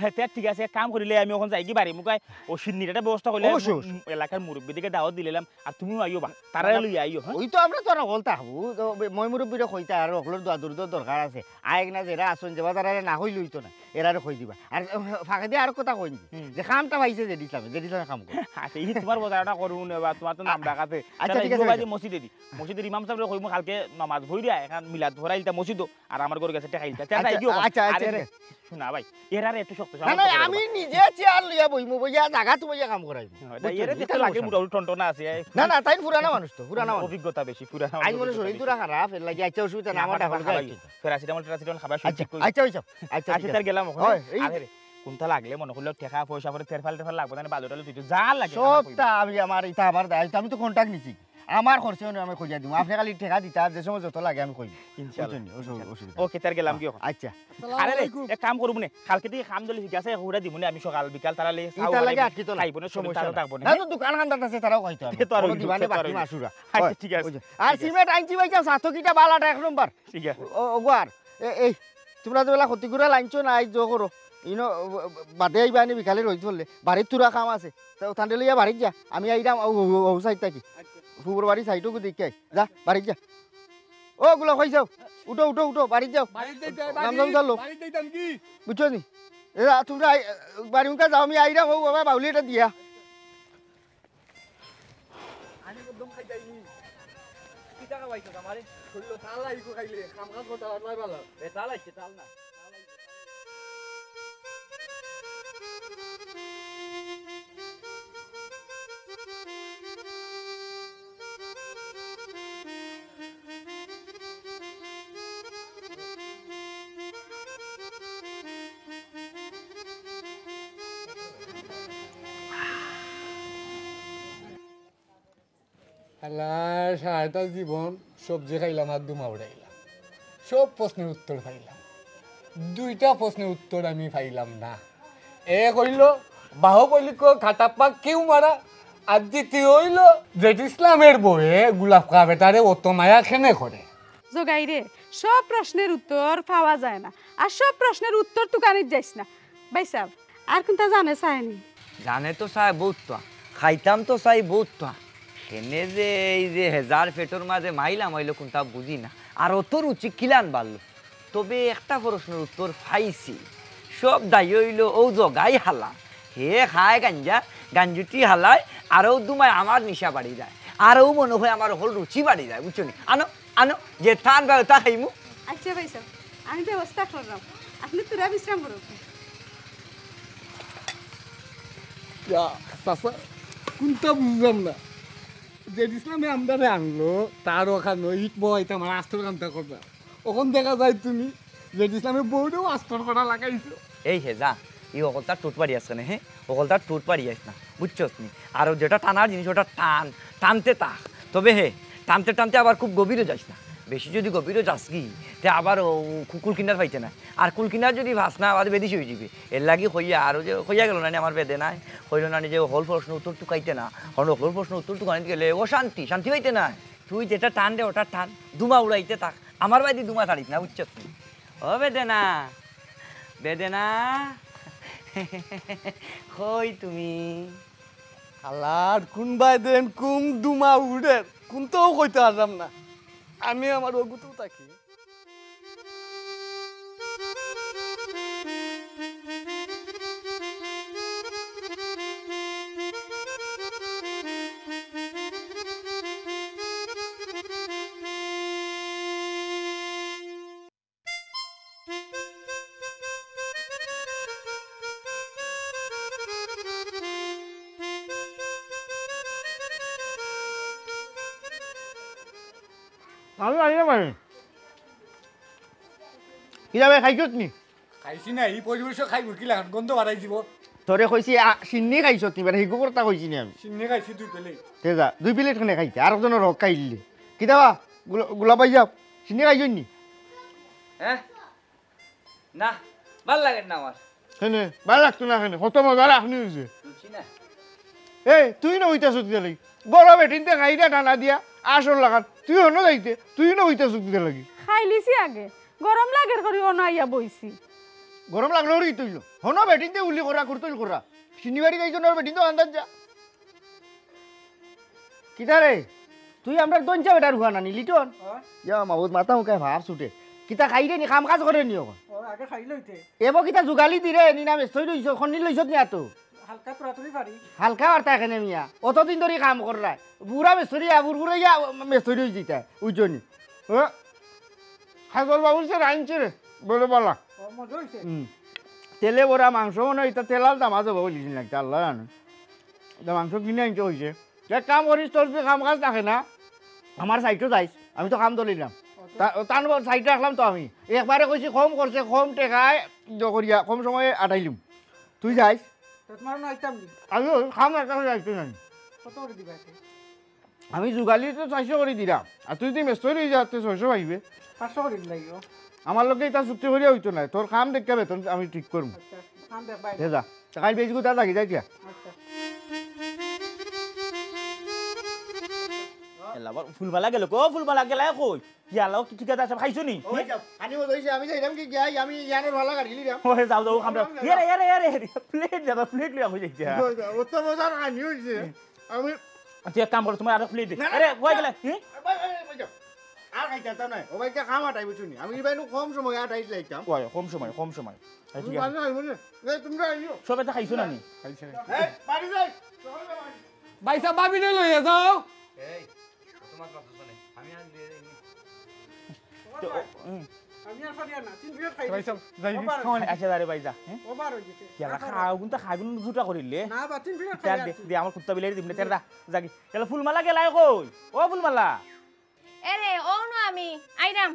Speaker 1: হ্যাঁ ঠিক আছে কাম করিলে আমি ওখানে যাই কি বাড়ি মুখায় ও সিন্নির একটা ব্যবস্থা করলে এলাকার মুরব্বী দিকে দাওয়াত দিলাম আর তুমিও আইও বা তারা লইয়া আইও
Speaker 3: ওই তো আমরা তো না বলতে হবো মই মুরব্বীরে কইতা আর ওগুলো মানুষের দোয়াদুর দরকার আছে আয়েক না যেরা আসন যাবা তারা না হইল হইতো না এরারে কই দিবা আর ফাঁকে দিয়ে আর কথা কই যে কামটা পাইছে যে দিলামে কাম করে
Speaker 1: আচ্ছা এই তোমার বাজারটা করুন বা তোমার তো নাম ডাকাতে
Speaker 3: আচ্ছা, ঠিক আছে।
Speaker 1: মসজিদে দি মসজিদের ইমাম সাহেব কইমু কালকে নামাজ ভইরা এখন মিলাদ ধরাইলতা মসজিদ আর আমার ঘর গেছে টাকাইলতা
Speaker 3: আচ্ছা, আচ্ছা।
Speaker 1: শোনা ভাই এরারে একটু শক্ত
Speaker 3: না না আমি নিজে চেয়ার লইয়া বইমু বইয়া জায়গা তো বইয়া কাম করাইবো
Speaker 1: এরা দেখতে লাগে মোটামুটি টনটনা আছে
Speaker 3: না না তাই পুরানা মানুষ তো পুরানা মানুষ
Speaker 1: অভিজ্ঞতা বেশি পুরানা
Speaker 3: আই মনে শরীর তো খারাপ এর লাগি আচ্ছা অসুবিধা না আমার টাকা
Speaker 1: প্যারাসিটামল খাবার
Speaker 3: আচ্ছা
Speaker 1: ঠিক
Speaker 3: আচ্ছা আচ্ছা আচ্ছা
Speaker 1: আচ্ছা তার গেলাম
Speaker 3: হয়, এই-
Speaker 1: আরে কোনটা লাগলে মনে করলে টাকা পয়সা করে তেরফাল লাগবে না বালুটালে তুই যা লাগে
Speaker 3: সবটা আমি আমার এটা আমার দায়িত্ব আমি তো কন্টাক্ট নিছি আমার খরচে আমি কইয়া দিব আপনি খালি টাকা দিতা যে সময় যত লাগে আমি কইব
Speaker 1: ইনশাআল্লাহ
Speaker 3: অসুবিধা
Speaker 1: ওকে তার গেলাম কি
Speaker 3: আচ্ছা
Speaker 1: আরে রে এক কাম করব নে কালকে থেকে কাম দলি ঠিক আছে হুড়া দিব নে আমি সকাল বিকাল তারালে
Speaker 3: ইটা লাগে আটকি তো
Speaker 1: খাইব না সমস্যা থাকবো না
Speaker 3: না তো দোকান খান্দার আছে তারাও কইতো আমি
Speaker 1: তো আর
Speaker 3: কোনো
Speaker 1: হইলো,
Speaker 3: দিবানে
Speaker 1: তো আর
Speaker 3: বাকি
Speaker 1: হইলো।
Speaker 3: মাসুরা
Speaker 1: আচ্ছা ঠিক আছে
Speaker 3: আর সিমেন্ট আনছি ভাইছা সাতো কিটা বালাটা এক নম্বর
Speaker 1: ঠিক আছে
Speaker 3: ওগুয়ার এই তোমরা তো বেলা ক্ষতি করে লাইনছো না আইজ করো ইনো বাদে আইবা আনি বিকালে রই চললে বাড়ির তুরা কাম আছে তো ওখানে লইয়া বাড়ির যা আমি আইরাম ও সাইড থাকি ফুবর বাড়ি সাইডও দেখি আই যা বাড়ির যা ও গুলো কই যাও উঠো উঠো উঠো বাড়ির যাও নাম নাম চলো বুঝছো নি এরা তোমরা বাড়ি উনকা যাও আমি আইরাম ও বাবা বাউলিটা দিয়া
Speaker 6: আমি একদম খাই যাইনি কি টাকা পাইছো আমারে শরীর তাল আইকো খাইলে কাম কাজ করতে আর নাই ভালো
Speaker 7: তাল আইছে তাল না
Speaker 6: আল্লাহ সারাটা জীবন সবজি খাইলাম আর দুমা উড়াইলাম সব প্রশ্নের উত্তর পাইলাম দুইটা প্রশ্নের উত্তর আমি পাইলাম না এ কইল বাহুবলী খাটাপ্পা কেউ মারা আর দ্বিতীয় হইল জেঠ ইসলামের বইয়ে গুলাব কা বেটারে অত মায়া খেনে করে
Speaker 8: জোগাই রে সব প্রশ্নের উত্তর পাওয়া যায় না আর সব প্রশ্নের উত্তর তুই কানিত যাইস না ভাই সাহেব আর কোনটা জানে চায়নি
Speaker 7: জানে তো চাই বহুত খাইতাম তো চাই বহুত সেনে যে এই যে হেজার পেটোর মাঝে মাইলাম হইলো কোনটা বুঝি না আর অত রুচি কিলান বাড়লো তবে একটা প্রশ্নের উত্তর পাইছি সব দায়ী হইল ও জগাই হালা হে খায় গাঞ্জা গাঞ্জুটি হালায় আরও দুমায় আমার নিশা বাড়ি যায় আরও মনে হয় আমার হল রুচি বাড়ি যায় বুঝছো নি আনো আনো যে থান বা তা খাইমু
Speaker 8: আচ্ছা ভাই সাহেব আমি ব্যবস্থা করলাম আপনি তোরা বিশ্রাম করুন
Speaker 6: চাষা কোনটা বুঝলাম না জেঠ ইসলামে আমদারে আনলো তার ওখানে ইট বইতে আমার আস্তর কামটা করবা ওখান দেখা যায় তুমি জেঠ ইসলামের বউটাও আস্তর করা লাগাইছো
Speaker 7: এই হে যা এই অকলতার টুট পাড়ি আসছে না হ্যাঁ অকলতার টুট পাড়ি আস না বুঝছো তুমি আর যেটা টানার জিনিস ওটা টানতে তাক তবে হে টানতে টানতে আবার খুব গভীরে যাস না বেশি যদি গভীরে যাস কি তে আবার কুল কিনার পাইতে না আর কুল কিনার যদি ভাস না আবার বেদিস হয়ে যাবে এর লাগি হইয়া আরও যে হইয়া গেল না আমার বেদে নাই হইল না যে হল প্রশ্ন উত্তর টুকাইতে না হল প্রশ্ন উত্তর টুকাইতে গেলে ও শান্তি পাইতে না তুই যেটা টান দে ওটা টান দুমা উড়াইতে থাক আমার বাইদি দুমা ছাড়িস না বুঝছো তুমি ও বেদে না কই তুমি
Speaker 6: আল্লাহ কোন বাই দেন কোন দুমা উড়ে কোনটাও কইতে পারলাম না আমি আমার অগুতেও থাকি
Speaker 3: আমি আনি না পারি কিভাবে খাইছত নি
Speaker 6: খাইছি না এই পরিবেশ খাইব কি লাগান গন্ধ বাড়াই দিব
Speaker 3: তোরে কইছি চিন্নি খাইছত নি মানে হিগু করতা কইছি নি আমি
Speaker 6: চিন্নি খাইছি দুই পেলে
Speaker 3: তেজা 2 প্লেট খানে খাইছে আর একজনের রক খাইলি কিতাবা গোলাপাই যাও চিন্নি খাইছত নি
Speaker 7: হ্যাঁ না ভাল লাগে না আমার
Speaker 3: কেনে ভাল লাগতো না কেনে কত মজা রাখনি হয়েছে
Speaker 7: রুচি না
Speaker 3: এই তুই না হইতাছ দিতে লাগি বড় বেটিনতে খাইটা টানা দিয়া আসর লাগান তুই হন যাইতে তুই না হইতাছ দিতে লাগি
Speaker 8: খাইলিছি আগে গরম লাগের করি অনাইয়া বইছি
Speaker 3: গরম লাগলো রে তুইল হন বেটিনতে উলি করা করতইল করা শনিবারি যাইছো না বেটিন তো আন্দাজ যা কিতা রে তুই আমরা দঞ্চা বেটার হুয়া না নিলি টন ইয়া মাবুদ মাথা মুখে ভাব ছুটে কিতা খাই রে নি কাম কাজ করে নি এখন
Speaker 9: আগে খাই লইতে
Speaker 3: এব কিতা যোগালি দিরে নি না মেস্তই রইছ খনি লইছত নি আতো
Speaker 9: হালকা তোরাতুরি পারি
Speaker 3: হালকা বার্তা এখানে মিয়া অতদিন ধরে কাম কর রায় বুড়া মেস্তরি আবুর বুড়ে ইয়া মেস্তরি রই দিতা উজনি ও হাজল বাবুর সে রাইনছে রে বলে বলা
Speaker 9: মজা হইছে
Speaker 3: তেলে বড়া মাংস মনে হয় তেলাল দাম আছে বলিস লাগছে আল্লাহ জানে মাংস কিনে আনতে হয়েছে এক কাম করিস তোর যে কাম কাজ থাকে না আমার সাইডও যাইস আমি তো কাম ধরিলাম তার সাইডে রাখলাম তো আমি একবারে কইছি কম করছে কম টেকায় করিয়া কম সময়ে আটাইলিম তুই যাইস
Speaker 9: তোমার না আইতাম নি
Speaker 3: আমি খাম একটা যাইতে নাই
Speaker 9: কত করে দিবা এতে
Speaker 3: আমি যোগালি তো 400 করে দিলাম আর তুই যদি মেস্তরি হয়ে যাতে 600 পাইবে
Speaker 9: 500 করে লাগিব
Speaker 3: আমার লোকে এটা চুক্তি করিয়া হইতো না তোর কাম দেখতে বেতন আমি ঠিক করবো
Speaker 9: আচ্ছা কাম দেখ বাই
Speaker 3: যা কাল বেশি কোথা থাকি যাই দিয়া
Speaker 9: আচ্ছা
Speaker 1: এলাবার ফুলবালা গেল কো ফুলবালা গেলা কই ইয়ালাও কি ঠিক আছে খাইছো নি
Speaker 3: আমি বলছি আমি যাইলাম কি যাই আমি ইয়ানোর ভালো গাড়ি লিলাম
Speaker 1: ওই যাও যাও খামরা ইয়ারে প্লেট দাদা প্লেট লইয়া হই যাইছে
Speaker 3: অত মজার কাহিনী হইছে আমি
Speaker 1: তুই এক কাম কর তোমার আর প্লেট দে আরে কই গেলা
Speaker 3: আর খাইতা না ও ভাই কাম আটাই বুঝুনি আমি বাইনু কম সময় আটাই লাইতাম
Speaker 1: কই কম সময় ঠিক আছে
Speaker 3: ভালো আইবো না তোমরা আইও
Speaker 1: সবে তো খাইছো না নি
Speaker 3: এই বাড়ি যাই
Speaker 6: বাইসা বাবিনে লইয়া যাও
Speaker 7: এই তোমার কথা শুনে আমি আর
Speaker 9: আমি আর পারিয়া না 3 প্লেট খাই
Speaker 6: বাইসা যাই
Speaker 1: আচ্ছা দাঁড়ে ভাই যা
Speaker 9: ওভার হই গেছে
Speaker 1: ইয়ালা খাগুন তো খাগুন দুটা করিলে
Speaker 9: না বা 3 প্লেট
Speaker 1: চার
Speaker 9: খাই
Speaker 1: দে আমার কুত্তা বিলাই দিমনে তেরা জাগি এলা ফুলমালা গেলাই কই ও ফুলমালা
Speaker 2: এরে ও না আমি আইরাম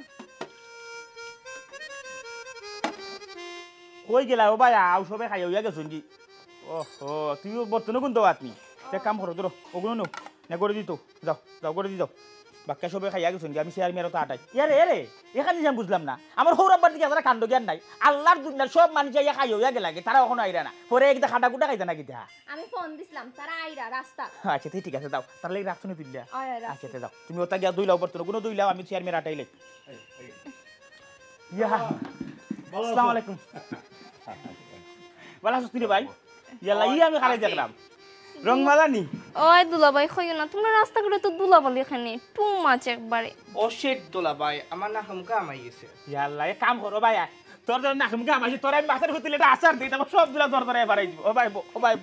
Speaker 1: কই গেলা ও ভাই আউ সবে খাইয়া হইয়া গেছুন কি ওহো তুইও বর্তনে কোন দাও আপনি তে কাম করো ধরো ওগুলো নো না করে দিত যাও করে দিত বাক্কা সবে খাইয়া গেছুন কি আমি শেয়ার মেরো তো আটাই এরে এখানে আমি বুঝলাম না আমার হৌরাব্বার দিকে যারা কাণ্ড জ্ঞান নাই আল্লাহর দুনিয়ার সব মানুষ ইয়া খাইয়া হইয়া গেলাগে তারা এখনো আইরা না পরে একটা খাটা কুটা খাইতে না কিতা
Speaker 2: আমি ফোন দিছিলাম তারা আইরা রাস্তা
Speaker 1: আচ্ছা ঠিক আছে যাও তাহলে রাখছো না তুইলা
Speaker 2: আয়
Speaker 1: আচ্ছা যাও তুমি ওটা গিয়া দুইলাও বর্তনে কোনো দুইলাও আমি শেয়ার মেরো আটাইলে ইয়া আসসালামু আলাইকুম ভালো আছিস তুই ভাই ইয়ালা আমি খারাই দেখলাম রং মালানি
Speaker 2: ওই দুলাভাই কইও না তোমরা রাস্তা করে তো দুলাবালি এখানে টু মাছ একবারে
Speaker 10: ও শেট দোলা ভাই আমার না হামকা আমাই গেছে
Speaker 1: ইয়াল্লা এ কাম করো ভাই তোর ধর না তুমি আমাই তোর আমি মাথার হইতে এটা আচার দিই তারপর সব দিলা ধর ধরে বাড়াই দিব ও ভাই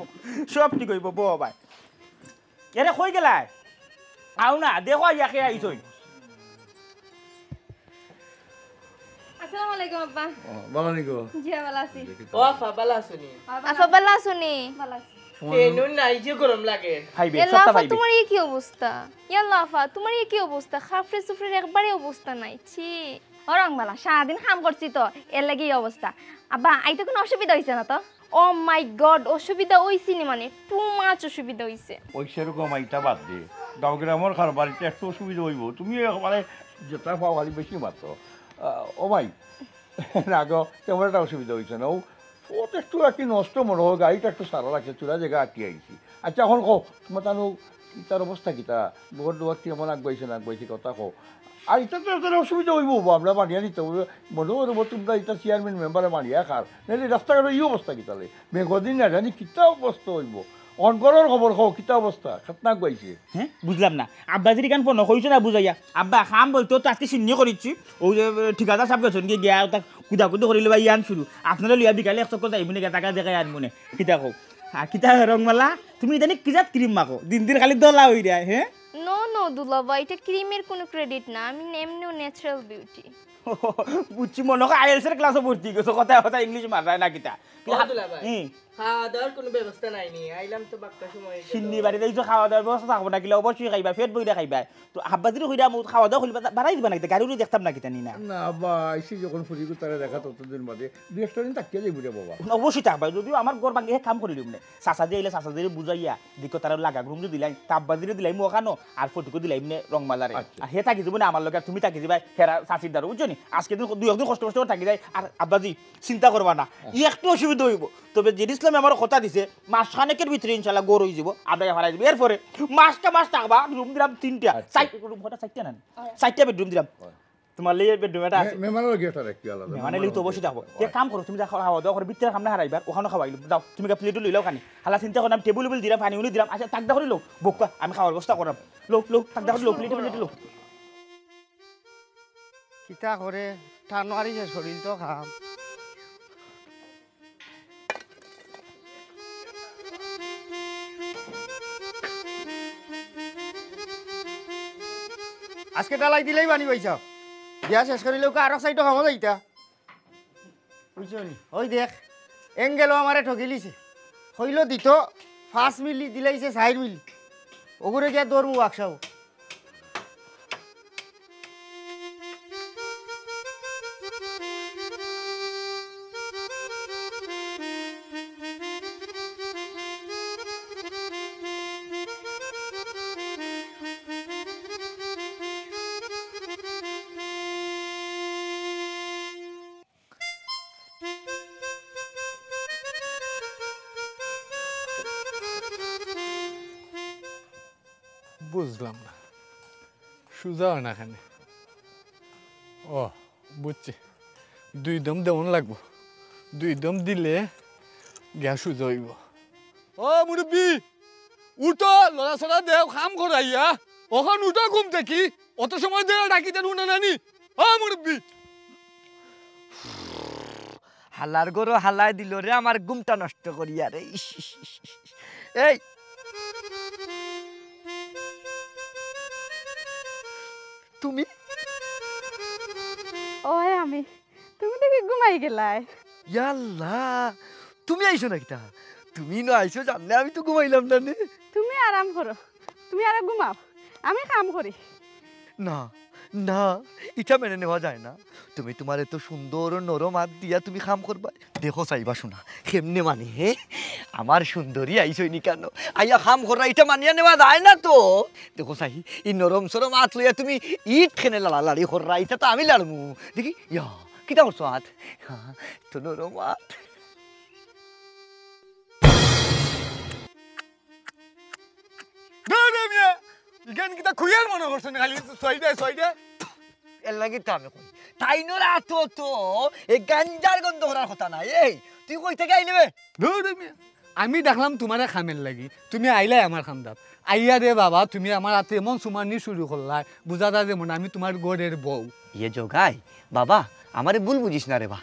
Speaker 1: সব ঠিক হইব বো ভাই এরে কই গেলাই আও না দেখো ইয়াকে আইছই
Speaker 2: আসসালামু আলাইকুম আব্বা
Speaker 5: ভালো নিকো
Speaker 2: জি ভালো আছি
Speaker 10: ও আফা বালা শুনি
Speaker 2: আফা ভালো আছুনি ভালো আছি
Speaker 10: এনু নাই যে গরম লাগে
Speaker 1: খাইবে
Speaker 2: ইয়াল্লা
Speaker 1: সবটা
Speaker 2: আফা
Speaker 1: পাইবে
Speaker 2: তোমার কি অবস্থা ইয়াল্লা আফা তোমার কি অবস্থা খাফরে সুফরের একবারে অবস্থা নাই ছি রংবালা সারাদিন কাম করছি তো এর লাগি এই অবস্থা আব্বা আইতে কোনো অসুবিধা হইছে না তো ও মাই গড অসুবিধা হইছে নি মানে টু মাচ অসুবিধা হইছে
Speaker 11: ওই সেরকম এইটা বাদ দে গাঁও গ্রামের খার বাড়িতে একটু অসুবিধা হইব তুমি মানে যেটা পাও খালি বেশি মাত্র ও ভাই আগে তেমন একটা অসুবিধা হয়েছে না ওটা একটু আর কি নষ্ট মনে হয় গাড়িটা একটু সারা লাগছে চূড়া জায়গা আটকে আইছি আচ্ছা এখন কো তোমার তানো তার অবস্থা কিতা বহুত দুয়ার কেমন আগবাইছে কথা কো আর এটা তো এত অসুবিধা হইব আমরা মানিয়া নিতে হবে মনে করব তোমরা এটা চেয়ারম্যান মেম্বারে মানিয়া খার নাহলে রাস্তাঘাটের এই অবস্থা কিতালে মেঘদিন না জানি কিতা অবস্থা হইব অনগরের খবর কও কিতা অবস্থা খাতনাক গাইছে
Speaker 1: হ্যাঁ বুঝলাম না আব্বা যদি কান ফোন কইছো না বুঝাইয়া আব্বা খাম বলতো তো আজকে শূন্য করিছি ওই যে ঠিকাদার সাহেব গেছেন গিয়া ওটা কুদাকুদি করিলে ভাই ইয়ান শুরু আপনারা লিয়া বিকালে 100 করে যাইবনি টাকা দেখাই আনমনে কিতা কও আর কিতা রংমালা তুমি জানি কিজাত ক্রিম মাখো দিন খালি দলা হই রে হ্যাঁ
Speaker 2: নো দুলাভাই এটা ক্রিমের কোনো ক্রেডিট না আমি এমনিও ন্যাচারাল বিউটি
Speaker 1: বুঝছি মনে হয় আইএলসের ক্লাসে ভর্তি গেছো কথা ইংলিশ মারায় না কিতা
Speaker 10: দুলা ভাই খাওয়া দাওয়ার কোনো ব্যবস্থা নাই নি আইলাম তো বাক্কা সময়
Speaker 1: সিন্নি বাড়িতে কিছু খাওয়া দাওয়ার ব্যবস্থা থাকবো না কিলা অবশ্যই খাইবা পেট বইরা খাইবা তো আব্বা যদি কইরা খাওয়া দাওয়া খুলবা বাড়াই দিবা না গাড়ি উড়ে দেখতাম না কিতা নি না
Speaker 11: না বা আইসি যখন ফুরিগু তারা দেখা ততদিন বাদে দুই একটা দিন তাকিয়ে যাইব রে বাবা
Speaker 1: অবশ্যই থাকবা যদিও আমার ঘর ভাঙে কাম করিলাম না চাচা দিয়ে এলে চাচা দিয়ে বুঝাইয়া দিকে তারা লাগা গ্রুম দিলাই তাব্বা দিয়ে দিলাই মোখানো আর ফটুকো দিলাই নে রংমালারে আর হে থাকি যাব না আমার লগে তুমি থাকি যাবা হেরা চাচির দ্বারা বুঝছো নি আজকে দিন দুই একদিন কষ্ট করে থাকি যায় আর আব্বাজি চিন্তা করবা না একটু অসুবিধা হইব তবে যে ইসলামে আমার কথা দিছে মাস খানেকের ভিতরে ইনশাআল্লাহ গড় হয়ে যাব আপনাকে হারাই দিব এরপরে মাসটা থাকবা রুম দিলাম 3টা রুম কটা 4টা না 4টা বেডরুম দিলাম তোমার লেয়ার বেডরুম এটা আছে
Speaker 11: মেহমানের গেটটা রাখি আলাদা
Speaker 1: মানে লিও তো অবশ্যই যাবো এক কাম করো তুমি যা খাওয়া দাওয়া করে ভিতরে খামনা হারাইবার ওখানে খাওয়াইলো যাও তুমি প্লেটও লইলাও খানি হালা চিন্তা করলাম টেবিল দিলাম পানি উনি দিলাম আচ্ছা তাক দা করিলো বক্কা আমি খাওয়ার ব্যবস্থা করাম লো তাক দা করিলো প্লেট লো
Speaker 3: কিতা করে টানোয়ারি যে শরীর তো খাম আজকে ডালাই দিলেই বানি পাইছা বিয়া শেষ করিলেও আরো সাইডও খামো যাইতা বুঝছো নি ওই দেখ এঙ্গেলও আমারে ঠকিলিছে হইল দিত 5 মিলি দিলাইছে 4 মিলি ওগুলো গিয়া দৌড়মু বাক্সাও
Speaker 6: বুঝলাম না সুজাও না খানে ও বুঝছি 2 দম দেওয়ান লাগবো 2 দম দিলে গ্যাস সুজা হইব ও মুরব্বী উঠো লড়া ছড়া দেও খাম করাইয়া ওখান উঠো ঘুম থেকে অত সময় ধরে ডাকিতে নুনা নানি ও মুরব্বী
Speaker 7: হালার গরু হালাই দিল রে আমার ঘুমটা নষ্ট করিয়া রে এই তুমি
Speaker 8: ওই আমি তুমি দেখি ঘুমাই গেলাই
Speaker 7: ইয়াল্লা তুমি আইছো নাকি তা তুমি না আইছো জানলে আমি তো ঘুমাইলাম না নে
Speaker 8: তুমি আরাম করো তুমি আর ঘুমাও আমি কাম করি
Speaker 7: না না এটা মেনে নেওয়া যায় না তুমি তোমার এত সুন্দর নরম হাত দিয়া তুমি কাম করবা দেখো চাইবা শোনা কেমনে মানে হে আমার সুন্দরী আইসইনি কেন আইয়া কাম করা এটা মানিয়া নেওয়া যায় না তো দেখো চাই এই নরম সরম হাত লইয়া তুমি ইট খেনে লাড়ি করা এটা তো আমি লাড়মু দেখি ইয়া কিতা করছো হাত হ্যাঁ তো নরম হাত
Speaker 6: ইগান কিতা খুইয়ার মনে করছ না খালি সইডে
Speaker 7: এর লাগি তো আমি কই তাই নরা তো এই গাঞ্জার গন্ধ করার কথা না এই তুই কই থেকে আইলে বে
Speaker 6: আমি দেখলাম তোমারে খামের লাগি তুমি আইলাই আমার খামদাত আইয়া রে বাবা তুমি আমার হাতে এমন সুমানি শুরু করলাই বুঝা দা যেমন আমি তোমার গড়ের বউ
Speaker 7: ইয়ে যোগাই বাবা আমারে ভুল বুঝিস না রে বা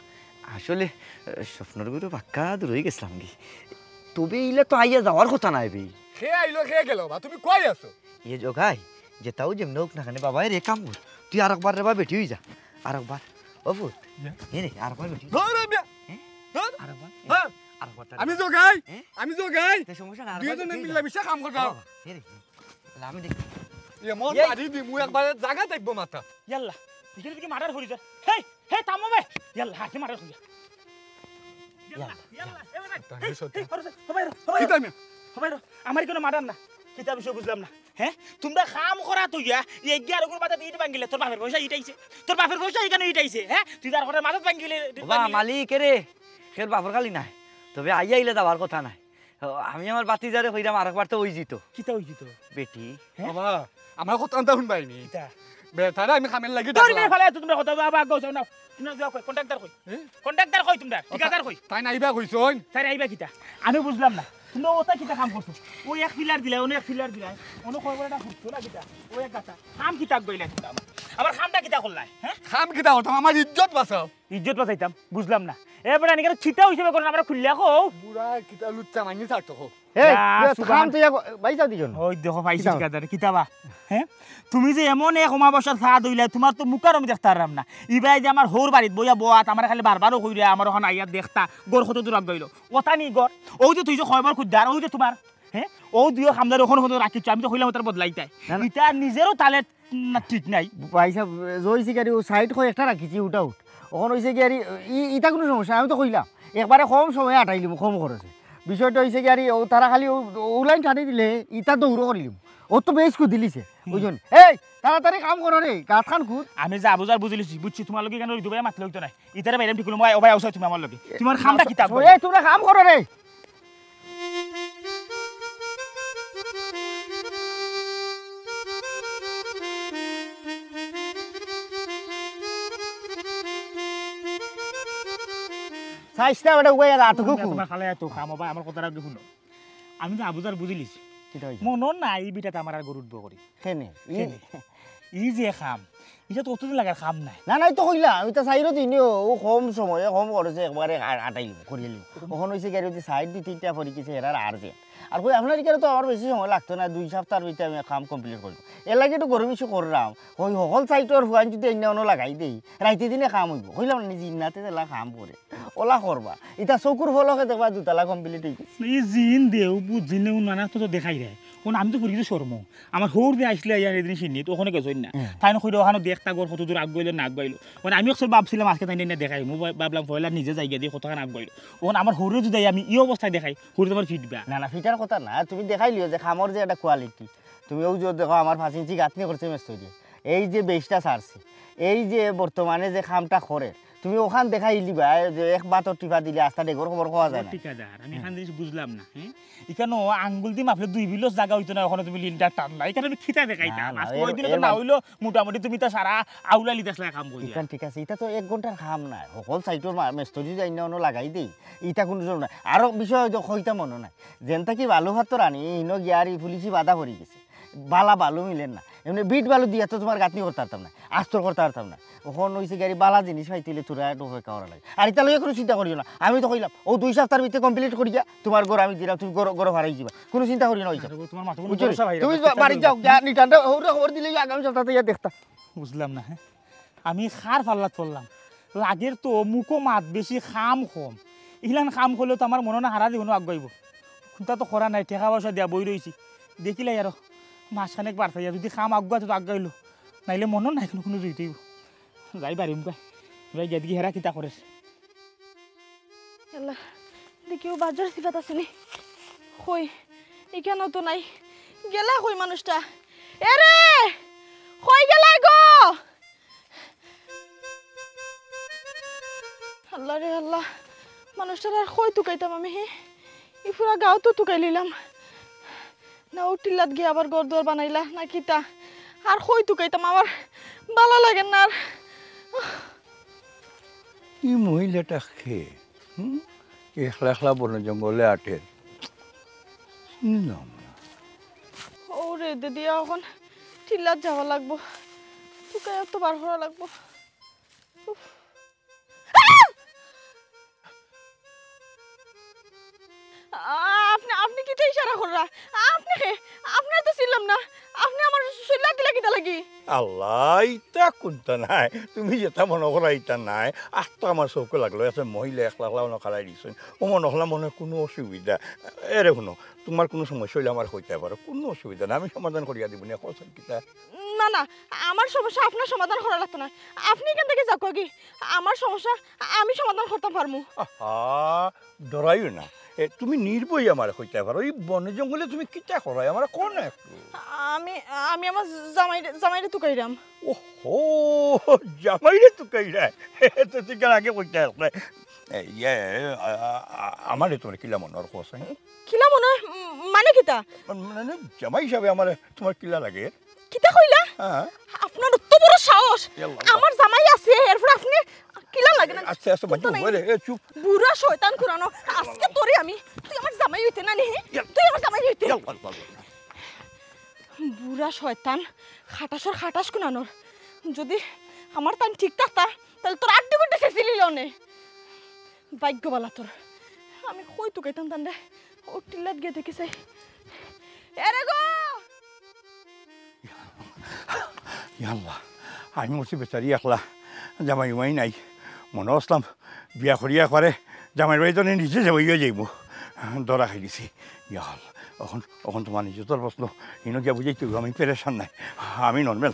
Speaker 7: আসলে স্বপ্নর গুরু পাক্কা দূর হয়ে গেছিলাম কি তবে ইলে তো আইয়া যাওয়ার কথা নাই বে
Speaker 6: খে আইলো খে গেল বা তুমি কই আছো
Speaker 7: ইয়ে যোগাই যেটাও যেমন হোক না কেন বাবা রে কাম কর তুই আরেকবার রে বা বেটি হয়ে যা আরেকবার অবুত এ রে আরেকবার বেটি
Speaker 6: আমি যোগাই
Speaker 7: সমস্যা না
Speaker 6: দুইজনে মিলা মিশা কাম করবা
Speaker 7: আমি দেখি
Speaker 6: এমন বাড়ি দি মু একবার জায়গা দেখবো মাথা
Speaker 1: ইয়াল্লা এখানে থেকে মার্ডার হয়ে যায় হেই হেই থামো বে ইয়াল্লা হাকি মার্ডার হয়ে যায় আমার কোনো মার্ডার না কিতা বিষয় বুঝলাম না হ্যাঁ তোমরা কাম করা তুইয়া এই 11 গুণ বাজাতে ইট ভাঙিলে তোর বাপের পয়সা ইটাইছে তোর বাপের পয়সা এখানে ইটাইছে হ্যাঁ তুই তার ঘরের মাথাত ভাঙিলে
Speaker 7: বাবা মালিক রে খের বাপর খালি নাই তবে আইয়া ইলে যাওয়ার কথা নাই আমি আমার বাতি যারে কইরাম আরেকবার তো ওই জিতো
Speaker 1: কিতা ওই জিতো
Speaker 7: বেটি
Speaker 6: বাবা আমার কথা আনতা শুনবাইনি
Speaker 1: কিতা
Speaker 6: বেটারে আমি খামের লাগি
Speaker 1: তোর মেয়ে ফেলে তোমরা কথা বাবা গো যাও না তুমি যাও কই কন্ট্রাক্টর কই তোমরা ঠিকাদার কই
Speaker 6: তাই নাইবা কইছন
Speaker 1: তাই আইবা কিতা আমি বুঝলাম না তোমরা ওটা কিতা কাম করছো ওই এক ফিলার দিলা অনেক ফিলার দিলা অনেক কই বড়টা ফুটছো না কিতা ওই এক গাতা কাম কিতা গইলা কিতা আমার কামটা কিতা করলাই হ্যাঁ
Speaker 6: খাম কিতা হতো আমার ইজ্জত বাঁচাও
Speaker 1: ইজ্জত বাঁচাইতাম বুঝলাম না এবারে নিকে চিতা হিসেবে করেন আমরা খুললা কও
Speaker 6: পুরা কিতা লুচ্চা মানি ছাড়তো কও
Speaker 3: এই খাম তুই বাইজা দিজন
Speaker 1: ওই দেখো পাইছি ঠিকাদার কিতাবা হ্যাঁ তুমি যে এমন এক অমাবস্যার সাদ হইলা তোমার তো মুখার আমি দেখতে পারলাম না ইবাই যে আমার হোর বাড়িত বইয়া বোয়াত আমার খালি বারবারও কইরা আমার ওখানে আইয়া দেখতা গড় কত দূর গইল ওটা নি গড় ওই যে তুই যে খয়বার খুদ্দার ওই যে তোমার হ্যাঁ ও দুই খামদার ওখানে কত রাখিছ আমি তো কইলাম তার বদলাইতাই ইটা নিজেরও তালে না ঠিক নাই
Speaker 3: পয়সা জইছি গাড়ি ও সাইড কই একটা রাখিছি উঠা উঠ ওখানে হইছে কি আর ইটা কোনো সমস্যা আমি তো কইলাম একবারে কম সময় আটাইলিম কম খরচে বিষয়টা হইছে কি আর তারা খালি ওলাইন কাটি দিলে ইটা দৌড় করলিম ও তো বেশ কু দিলিছে বুঝুন এই তাড়াতাড়ি কাম করো রে গাছ খান খুদ
Speaker 1: আমি যা বুঝার বুঝলিছি বুঝছি তোমার লগে কেন দুবাই মাত লইতো নাই ইতারে বাইরে ঠিক মই ওবাই আউছা তুমি আমার লগে তোমার খামটা কিতা
Speaker 3: এই তোমরা কাম করো রে সাইজটা বড় ওই আর আটকু
Speaker 1: তোমার খালে এত খাম ওবাই আমার কথাটা শুনো আমি যা বুঝার বুঝলিছি
Speaker 3: কিটা হইছে
Speaker 1: মন নাই বিটাতে আমার আর গরু উঠবো করি
Speaker 3: কেনে
Speaker 1: ই যে খাম এটা তো অতদিন লাগার কাম নাই।
Speaker 3: না নাই তো কইলা আমি তো চাইরো দিনিও ও কম সময়ে কম খরচে একবারে আটাইল করিয়ে লিব ওখানে হয়েছে গাড়ি হচ্ছে সাইড 2-3টা পরীক্ষা এরার আর যে আর কই আপনার এখানে তো আমার বেশি সময় লাগতো না 2 সপ্তাহের ভিতরে আমি কাম কমপ্লিট করব এর লাগে একটু গরম ইস্যু করলাম ওই সকল সাইটর ফুয়ান যদি অন্য লাগাই দেই রাইতে দিনে কাম হইব কইলাম নিজে ইন্নাতে তেলা কাম করে ওলা করবা এটা চকুর ফলকে দেখবা দুতলা কমপ্লিট হইব
Speaker 1: এই জিন দেও বুঝিনেও নানা তো দেখাই দেয় কোন আমি তো পরিচিত শর্ম আমার হৌর দিয়ে আসলে ইয়ার এদিন চিনি তো ওখানে গেছই না তাই না কইলো ওখানে দেখতা গর কত দূর আগ গইলো না আগ গাইলো মানে আমি অবশ্য ভাবছিলাম আজকে তাই না দেখাই মু ভাবলাম পয়লা নিজে জায়গা দিয়ে কতখান আগ গাইলো ওখানে আমার হৌরে যদি আমি এই অবস্থায় দেখাই হৌরে তোমার ফিটবা
Speaker 3: না না ফিটার কথা না তুমি দেখাই লিও যে খামর যে একটা কোয়ালিটি তুমি ওই যে দেখো আমার 5 ইঞ্চি গাঁথনি করছে মেস্ত দিয়ে এই যে বেশটা ছাড়ছে এই যে বর্তমানে যে খামটা করে তুমি ওখান দেখাই লিবা যে এক বাতর টিপা দিলে আস্তা ডেগর খবর পাওয়া যায় না
Speaker 1: ঠিকাদার আমি এখান জিনিস বুঝলাম না হ্যাঁ এখানে আঙ্গুল দিয়ে মাপলে 2 বিলস জায়গা হইতো না ওখানে তুমি লিনটা টানলা এখানে আমি খিতা দেখাইতাম আজকে ওই দিন তো না হইলো মোটামুটি তুমি তো সারা আউলালি দেখলা কাম কইয়া
Speaker 3: এখান ঠিক আছে এটা তো 1 ঘন্টার কাম না সকল সাইটর মেস্তরি যাই না অন্য লাগাই দেই এটা কোনো জন্য না আর বিষয় হয়তো কইতা মনে নাই যেনটা কি বালু ভাত রানি ইনো গিয়ারি পুলিশি বাধা পড়ি গেছে বালা বালু মিলেন না এমনি বিট বালু দিয়া তো তোমার গাঁথনি করতে পারতাম না আস্তর করতে পারতাম না ওখানে হয়েছে গাড়ি বালা জিনিস পাইতিলে তোরা একটু অপেক্ষা করা লাগে আর এটা লইয়া কোনো চিন্তা করিও না আমি তো কইলাম ও 2 সপ্তাহের ভিতরে কমপ্লিট করিয়া তোমার ঘর আমি দিলাম তুমি ঘর ভাড়াই যাবা কোনো চিন্তা করিও না ওইসব
Speaker 1: তোমার মাথা
Speaker 3: তুমি বাড়ি যাও নিটানটা ওরে খবর দিলে আগামী সপ্তাহে ইয়া দেখতা
Speaker 1: বুঝলাম না হ্যাঁ আমি খার ফাল্লাত করলাম লাগের তো মুখো মাত বেশি খাম কম ইলান খাম করলেও তো আমার মনে না হারা দিব না আগাইব খুঁটা তো করা নাই টাকা পয়সা দিয়া বই রয়েছি দেখিলে আর মাসখানেক বাড়তে যা যদি খাম আগুয়া তো আগাইলো নাইলে মনে নাই কোনো জুইতেইব যাই পারিম কয় এবার গিয়ে দিকে হেরা কিতা করে
Speaker 4: আল্লাহ দেখিও বাজার সিফাত আছে নি কই এখানেও তো নাই গেলা কই মানুষটা এরে কই গেলা গো আল্লাহ রে আল্লাহ মানুষটার আর কই তুকাইতাম আমি ই পুরা গাঁও তো তুকাই লিলাম না ও টিল্লাত গিয়ে আবার ঘর দুয়ার বানাইলা না কিতা আর কই তুকাইতাম আমার ভালো লাগে না আর
Speaker 11: এই মহিলাটা খেয়ে একলা একলা বন জঙ্গলে আটে শুনলাম না
Speaker 4: ওরে দিদি এখন টিল্লাত যাওয়া লাগবো তুকাই তো বার করা লাগবো আপনি আপনি কি ইশারা কররা আপনার তো ছিলাম না আপনি আমার শরীর দিলা কিতা লাগি
Speaker 11: আল্লাহ ইটা কোনটা নাই তুমি যেটা মনে করা ইটা নাই আজ তো আমার চৌকে লাগলো আছে মহিলা একলা একলা নখালাই দিছেন ও মনে হলাম মনে কোনো অসুবিধা এরে শুনো তোমার কোনো সমস্যা হইলে আমার হইতে পারো কোনো অসুবিধা না আমি সমাধান করিয়া দিব না কোথায় কিতা
Speaker 4: না না আমার সমস্যা আপনার সমাধান করা লাগতো না আপনি এখান থেকে যাও কি আমার সমস্যা আমি সমাধান করতে পারবো
Speaker 11: ডরাইও না তুমি নির্ভয় আমার হইতে পারো এই বনে জঙ্গলে তুমি কিতা করাই আমার কোন একটু
Speaker 4: আমি আমি আমার জামাইরে তুকাইরাম
Speaker 11: ওহো জামাইরে তুকাইরা তো ঠিক আগে কইতে আসলে ইয়ে আমার তোমার কিলা মনের কথা
Speaker 4: কিলা মনে মানে কিতা
Speaker 11: মানে জামাই হিসাবে আমার তোমার কিলা লাগে
Speaker 4: কিতা কইলা আপনার তো বড় সাহস আমার জামাই আছে এরপর আপনি কিলা লাগে না
Speaker 11: আচ্ছা আচ্ছা বাজু বলে চুপ
Speaker 4: বুড়া শয়তান কুরানো আজকে তোরে আমি তুই আমার জামাই হইতে না নি তুই আমার জামাই হইতে বুড়া শয়তান খাটাস কুনানোর যদি আমার তান ঠিক থাকতা তাহলে তোর আড্ডি গুড্ডি শেষিলিল নে ভাগ্যবালা তোর আমি কই তুকাইতাম তান রে ও টিল্লাত গিয়ে দেখি চাই এরে গো
Speaker 11: আল্লাহ আমি মরছি বেচারি একলা জামাই উমাই নাই মনে আসলাম বিয়া করিয়া করে জামাইর বাড়ি তো নিজে যাবইয়া যাইব দরা খাই দিছি ইয়াল এখন তোমার নিজে তোর প্রশ্ন ইনো গিয়া বুঝাইতে আমি পেরেশান নাই আমি নর্মেল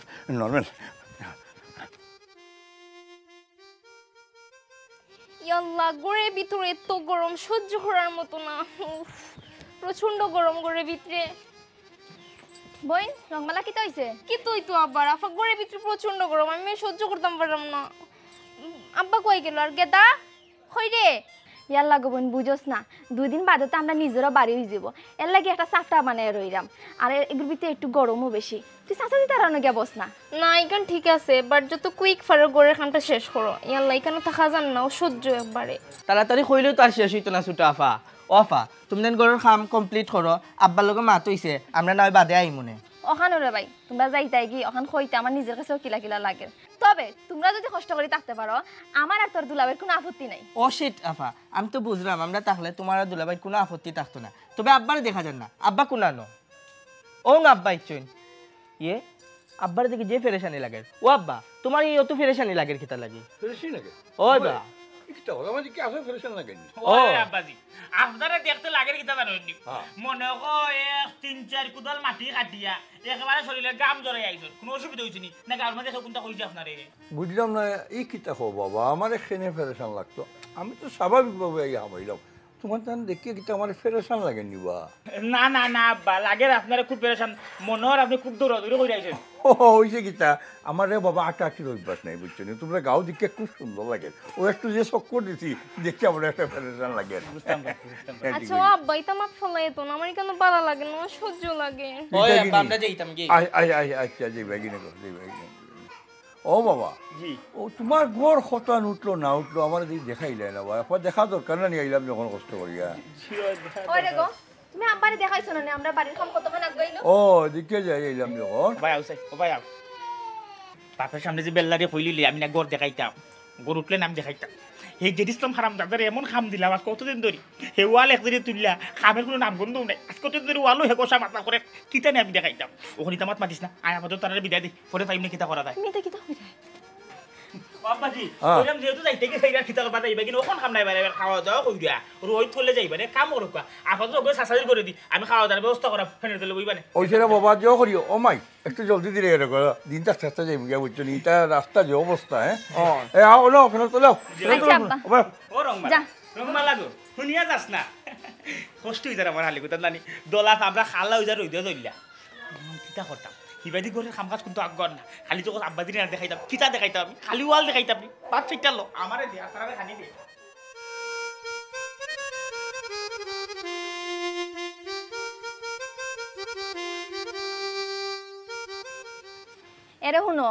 Speaker 2: ইয়াল্লাহ গড়ের ভিতরে এত গরম সহ্য করার মতো না প্রচন্ড গরম গড়ের ভিতরে বই রংমালা কি হইছে কি তো আবার আফা গড়ের ভিতরে প্রচন্ড গরম আমি সহ্য করতাম পারলাম না আব্বা কই গেল আর গেদা কই রে ইয়াল্লা গো বোন বুঝোস না 2 দিন বাদে তো আমরা নিজেরা বাড়ি হয়ে যাব এর লাগি একটা সাফটা বানায় রইলাম আর এগুলোর ভিতরে একটু গরমও বেশি তুই চাচা দিতে রানো গিয়া বস না না এখান ঠিক আছে বাট যত কুইক ফারের গড়ের খানটা শেষ করো ইয়াল্লা এখানে থাকা যান না ও সহ্য একবারে
Speaker 10: তাড়াতাড়ি কইলেও তো আর শেষ হইতো না ছোটো আফা তুমি দেন ঘরের কাম কমপ্লিট করো আব্বার লগে মাত হইছে আমরা নয় বাদে আই মনে
Speaker 2: ওখানো রে ভাই তোমরা যাইতাই কি ওখান কইতে আমার নিজের কাছেও কিলা কিলা লাগে তবে তোমরা যদি কষ্ট করে থাকতে পারো আমার আর তোর দুলাবের কোনো আপত্তি নাই
Speaker 10: ও শিট আফা আমি তো বুঝলাম আমরা তাহলে তোমার আর দুলাভাই কোনো আপত্তি থাকতো না তবে আব্বারে দেখা যান না আব্বা কোনানো ও না আব্বা ইচ্ছুন ইয়ে আব্বার দেখি যে ফেরেশানি লাগে ও আব্বা তোমার এই অত ফেরেশানি লাগে কিতা লাগে
Speaker 11: ফেরেশানি লাগে
Speaker 10: ওই বা
Speaker 11: একটা কথা মানে কি আসলে ফেরেশানি লাগে
Speaker 1: ও আব্বাজি আপনারা দেখতে লাগে কিতা জানেননি মনে হয় 3-4 কুদাল মাটি কাটিয়া একেবারে শরীরে গাম জড়াই আইছর কোনো অসুবিধা হইছে নি না গার মধ্যে কোনটা কইছে আপনারে
Speaker 11: বুঝলাম না এই কিতা হো বাবা আমার এখানে ফেরেশান লাগতো আমি তো স্বাভাবিকভাবে হামাইলাম তোমার তান দেখিয়ে কিতা আমার ফেরেশান লাগে নিবা
Speaker 1: না না না আব্বা লাগে আপনারা খুব পেরেশান মনে হয় আপনি খুব দৌড়াদৌড়ি করে আইছেন
Speaker 11: ও হইছে কিতা আমার রে বাবা আটা আটির অভ্যাস নাই বুঝছো নি তোমরা গাও দিকে খুব সুন্দর লাগে ও একটু যে চক্কর দিছি দেখি আমার একটা ফেরেশান লাগে
Speaker 2: আচ্ছা আব্বা এটা মাপ ফলাই তো আমার কেন ভালো লাগে না সহ্য লাগে
Speaker 10: ওই আব্বা আমরা যাইতাম কি
Speaker 11: আচ্ছা জি বেগিনে গো জি বেগিনে ও বাবা জি ও তোমার ঘর খতান উঠলো না উঠলো আমার দেখাইলে না বাবা দেখা দরকার না নিয়ে আইলাম যখন কষ্ট করিয়া
Speaker 2: ওই রে গো তুমি আব্বারে দেখাইছো না আমরা বাড়ির কাম কতক্ষণ আগ গইলো
Speaker 11: ও দিকে যাই আইলাম যখন
Speaker 1: ভাই আউসাই ও ভাই আউ বাপের সামনে যে বেল্লারে কইলিলি আমি না গড় দেখাইতাম গড় উঠলে নাম দেখাইতাম এই যে ইসলাম হারাম দাদার এমন খাম দিলাম আজ কতদিন ধরে হে ওয়াল একদিনে তুললা খামের কোনো নাম গন্ধও নাই আজ কতদিন ধরে ওয়ালও হে কষা মাথা করে কিতা আমি দেখাইতাম ওখানে তামাত মাতিস না আয় আমাদের তারা বিদায় দিই পরে পাইম না কিতা করা যায়
Speaker 2: মিটা কিতা হইরা
Speaker 1: বাবাজি ওইরকম যেহেতু যাইতে কি সেইরা কিতা করবা যাইবা কিন্তু ওখান খাম নাই বাইরে খাওয়া দাওয়া কইরা রোহিত থলে যাইবা রে কাম করবা আপাতত ওকে সাসারি করে দি আমি খাওয়া দাওয়ার ব্যবস্থা করা ফেনে দিলে বইবা না
Speaker 11: ওইখানে বাবা যাও করিও ও মাই একটু জলদি দিলে এটা করো দিনটা চেষ্টা যাই গিয়া বুঝছো নি এটা রাস্তা যে অবস্থা হ্যাঁ এ আও লো ফেলে তো লো
Speaker 1: ও রংমা যা রংমা লাগো শুনিয়া যাস না কষ্ট হই যারা আমার হালি কথা জানি দলা আমরা খালা হই যা রইদে দইলা কিতা করতাম হিবাদি করে কাম কাজ কিন্তু আগর না খালি তো আব্বাদি না দেখাইতাম কিতা দেখাইতাম আমি খালি ওয়াল দেখাইতাম নি পাঁচ চারটা লো আমারে দেয়া তারারে খানি দে
Speaker 2: এরে শুনো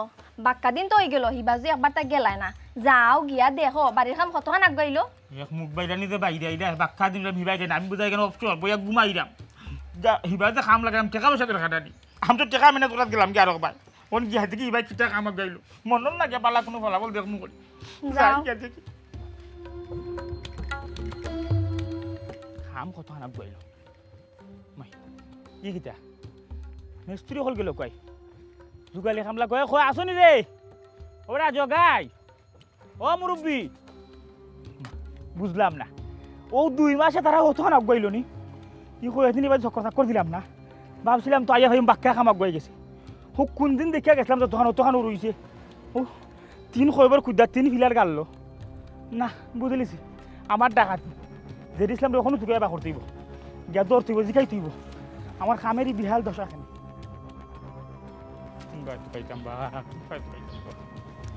Speaker 2: বাক্কা দিন তো হয়ে গেল হিবাজি একবার তা গেলায় না যাও গিয়া দেখো বাড়ির কাম কতক্ষণ আগ গইলো
Speaker 1: এক মুখ বাইরা নিতে বাইরে আইরা বাক্কা দিন হিবাই দেন আমি বুঝাই কেন অপশন বইয়া ঘুমাইরাম যা হিবাইতে কাম লাগাম টাকা পয়সা করে খাটানি আমি তো টাকা মেনে তোরা গেলাম কি আর ভাই ওন গিয়া দেখি হিবাই কিটা কাম গাইলো মন না গিয়া পালা কোনো ফলাফল দেখমু করি যাই গিয়া দেখি কাম কতক্ষণ আগ গইলো মাই ই কিটা মিস্ত্রি হল গেল কই জুগালি খামলা কয় কয় আসনি রে ওরা জগাই ও মুরব্বি বুঝলাম না ও 2 মাসে তারা অতক্ষণ আগ গইল নি ই কই এদিন এবার চক্কর চাক্কর দিলাম না ভাবছিলাম তো আইয়া ভাই বাক্কা খামাক গই গেছে ও কোন দিন দেখিয়া গেছিলাম তো তখন অতক্ষণ রইছে ও 3 খয়বার খুদা 3 ফিলার গাললো না বুঝলিছি আমার ডাকাতি যে ইসলাম ওখানে তুই এবার করতেইব গিয়া দৌড় তুইব জিকাই তুইব আমার খামেরই বিহাল দশা খানি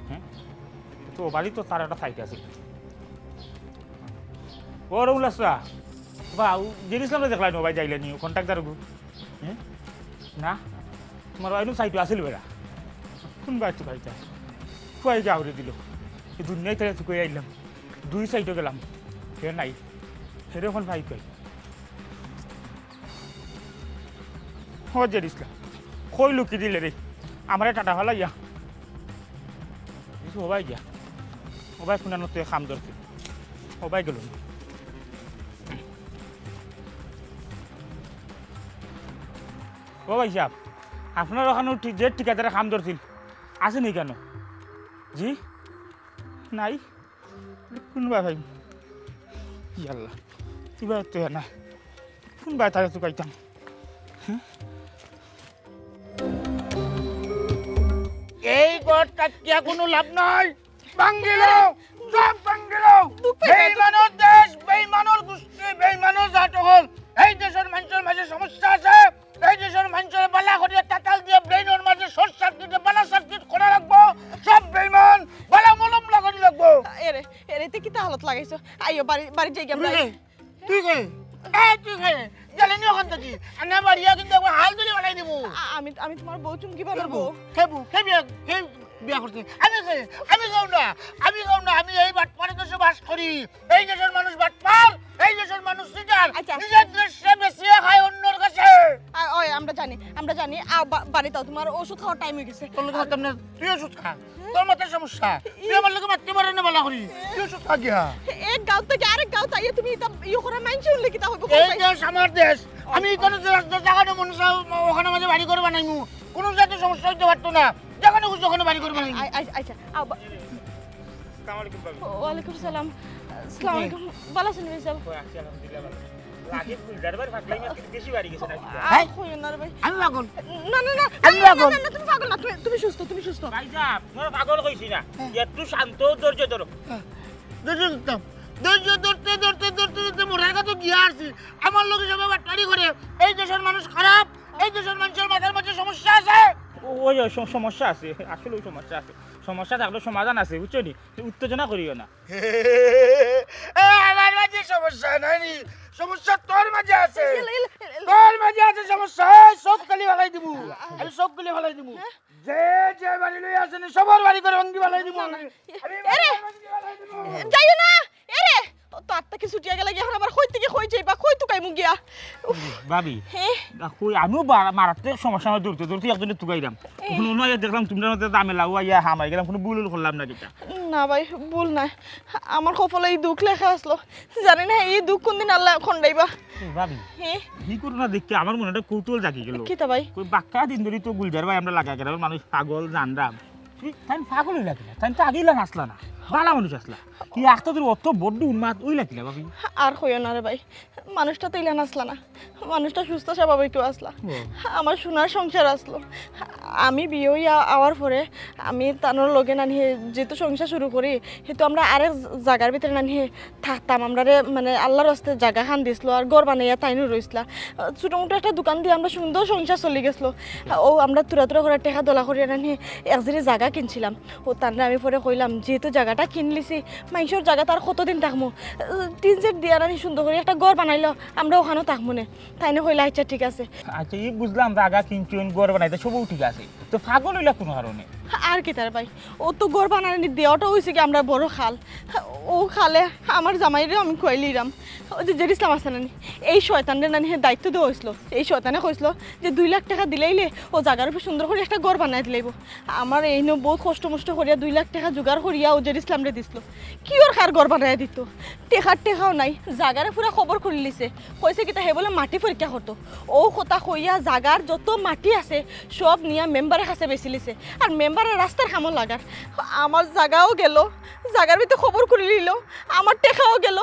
Speaker 1: হ্যাঁ তো বাড়ি তো তার একটা সাইট আছে ও রুলাসা বা জিনিস আমরা দেখলাই নো ভাই যাইলে নি কন্ট্রাক্টর গ্রুপ হ্যাঁ না তোমার ওইনু সাইট আছিল বেড়া কোন বাড়ি ভাইটা কই যাওরে দিল এই দুনিয়ায় তাই কই আইলাম 2 সাইটে গেলাম হে নাই হেরে কোন ভাই কই ও জেরিসলা কই লুকি দিলে রে আমারে টাটা হলা ইয়া সবাই গিয়া সবাই শুনানো তুই খাম ধরছি সবাই গেল ও ভাই সাহেব আপনার ওখানে যে ঠিকাদারে খাম ধরছিল আসেনি কেন জি নাই কোনবা ভাই ইয়াল্লা কিবা তো না কোনবা তাকে তো কাইতাম এই গড়টা কি কোনো লাভ নাই ভাঙ্গিল সব ভাঙ্গিল বেঈমানের দেশ বেঈমানের গোষ্ঠী বেঈমানের জাত হল এই দেশের মানুষের মাঝে সমস্যা আছে এই দেশের মানুষের বালা করিয়া তাতাল দিয়ে ব্রেইনের মাঝে শর্ট সার্কিটে বালা সার্কিট করা রাখবো সব বেঈমান বালা মলম লাগানি রাখবো
Speaker 4: এরে এরেতে কি তা হালত লাগাইছো আইও বাড়ি যাই গিয়া
Speaker 1: তুই কে তুই কে জানি ওখান থেকে আনা বাড়িয়া কিন্তু একবার হাল ধরে বানাই দিব
Speaker 4: আমি তোমার বউ চুমকি বানাবো
Speaker 1: কে বিয়া করতে আমি গাও না আমি এই বাটপাড়ে দেশে বাস করি এই দেশের মানুষ বাটপার
Speaker 3: এই দেশের মানুষ সিটার
Speaker 4: আচ্ছা।
Speaker 3: নিজের দেশে বেশিয়ে খায় অন্যর কাছে।
Speaker 4: ওই আমরা জানি বাড়িতে তোমার ওষুধ খাওয়ার টাইম হয়ে গেছে।
Speaker 3: তোর লোক হাতাম না, তুই ওষুধ খা, তোর মাথায় সমস্যা, তুই আমার লোকে মারতে পারে না বলা করি, তুই ওষুধ খা গিয়া।
Speaker 4: এক গাঁও থেকে আরেক গাঁও তাই তুমি ইয়ে করে মাইনছে উঠলে কি তা হইব?
Speaker 3: এই দেশ আমার দেশ, আমি কোনো জায়গাটা মনে চাও ওখানে মাঝে বাড়ি করে বানাইমু, কোনো জায়গায় সমস্যা হইতে পারতো না, যেখানে খুশি ওখানে বাড়ি করে বানাইমু।
Speaker 4: আচ্ছা
Speaker 1: আসসালামু আলাইকুম ভাবি।
Speaker 4: ওয়ালাইকুম সালাম। আসসালামু আলাইকুম। ভালো আছেন ভাই সাহেব?
Speaker 1: ওই আছি আলহামদুলিল্লাহ ভালো। লাগে গুলজার ভাই ফাকলাই না বেশি বাড়ি গেছে নাকি?
Speaker 4: হইও না রে ভাই।
Speaker 3: আমি পাগল,
Speaker 4: না
Speaker 3: আমি পাগল।
Speaker 4: তুমি পাগল না, তুমি সুস্থ।
Speaker 1: ভাই সাহেব মোর পাগল কইছি না, একটু শান্ত ধৈর্য ধরো।
Speaker 3: ধৈর্য ধরতে মোড়ার কাছে গিয়া আসছি, আমার লোকে সবাই বাটপাড়ি করে, এই দেশের মানুষ খারাপ, এই দেশের মানুষের মাথার মধ্যে সমস্যা আছে।
Speaker 1: ওই সমস্যা আছে, আসলে সমস্যা আছে, সমস্যা থাকলে সমাধান আছে, বুঝছো নি? উত্তেজনা করিও না।
Speaker 3: আমার মাঝে সমস্যা নাই, সমস্যা তোর মাঝে আছে, তোর মাঝে আছে সমস্যা। সব কালি ফেলাই দিব, আমি সব কালি ফেলাই দিব, যে বাড়ি লই আসেন সবার বাড়ি করে ভাঙ্গি ফেলাই দিব।
Speaker 4: যাইও না এরে, তো আত্মা কি ছুটিয়া গেলে এখন আবার কই থেকে কই যাইবা, কই তো কাইমু গিয়া।
Speaker 1: ভাবি কই আমিও মারাতে সমস্যা দূরতে একজনে তুকাইলাম, কোনো দেখলাম তোমরা দামে লাগুয়া ইয়া হামাই গেলাম, কোনো ভুল করলাম না কিটা।
Speaker 4: না ভাই ভুল নাই, আমার কপালে এই দুঃখ লেখা আসলো, জানি না এই দুঃখ কোনদিন আল্লাহ খন্ডাইবা।
Speaker 1: ভাবি কি করো না দেখতে আমার মনে একটা কৌতূহল জাগি গেল।
Speaker 4: কিতা ভাই?
Speaker 1: কই বাক্কা দিন ধরে তো গুলজার ভাই আমরা লাগা গেলাম, মানুষ পাগল জানরাম, তাই পাগল হইলা কিনা, তাই তো আগেইলা আসলা না, ভালো মানুষ আসলা, কি একটা তোর অত বড্ড উন্মাদ ওইলা কিলা ভাবি?
Speaker 4: আর হইও না রে ভাই, মানুষটা তো ইলান আসলা না, মানুষটা সুস্থ স্বাভাবিক আসলা, আমার সোনার সংসার আসলো। আমি বিয়ে হইয়া আওয়ার পরে আমি তানোর লগে নানিয়ে যেহেতু সংসার শুরু করি, সেহেতু আমরা আরেক জায়গার ভিতরে নানিয়ে থাকতাম, আমরা মানে আল্লাহর হস্তে জায়গা খান দিয়েছিল আর ঘর বানাইয়া তাইনও রইসলা, ছোটো মোটো একটা দোকান দিয়ে আমরা সুন্দর সংসার চলি গেছিলো। ও আমরা তুরা করে টেকা দলা করিয়া নানিয়ে এক জায়গায় জায়গা কিনছিলাম, ও তানরা আমি পরে কইলাম যেহেতু জায়গাটা কিনলিছি মাইসর জায়গা তার কতদিন থাকবো, টিন সেট দিয়া নানি সুন্দর করে একটা ঘর বানাইলো, আমরা ওখানেও থাকবো না। তাই না কইলা আচ্ছা ঠিক আছে।
Speaker 1: আচ্ছা এই বুঝলাম জায়গা কিনছুন ঘর বানাইতে সবও ঠিক আছে, তো পাগল হইলা কোনো কারণে?
Speaker 4: আর কি তার ভাই, ও তো ঘর বানানি দেওয়াটা হয়েছে কি আমরা বড় খাল, ও খালে আমার জামাইরেও আমি খুয়াইলিরাম, ও যে জেরিসলাম আছে নানি এই শয়তানরে নানি দায়িত্ব দেওয়া হয়েছিল, এই শয়তানে কইছিল যে 2 লাখ টাকা দিলেইলে ও জায়গার উপর সুন্দর করে একটা ঘর বানাই দিলাইব। আমার এই নো বহুত কষ্ট মষ্ট করিয়া 2 লাখ টাকা জোগাড় করিয়া ও জেরিসলামরে দিছিল, কি ওর খার ঘর বানাই দিত, টেকাও নাই, জাগারে পুরা খবর করে লিছে, কইছে কি তা হে বলে মাটি পরীক্ষা করতো, ও কথা কইয়া জাগার যত মাটি আছে সব নিয়ে মেম্বারের কাছে বেশি লিছে, আর মেম্বারের রাস্তার খামো লাগার, আমার জায়গাও গেল, জায়গার ভিতরে খবর করে নিল, আমার টেকাও গেল,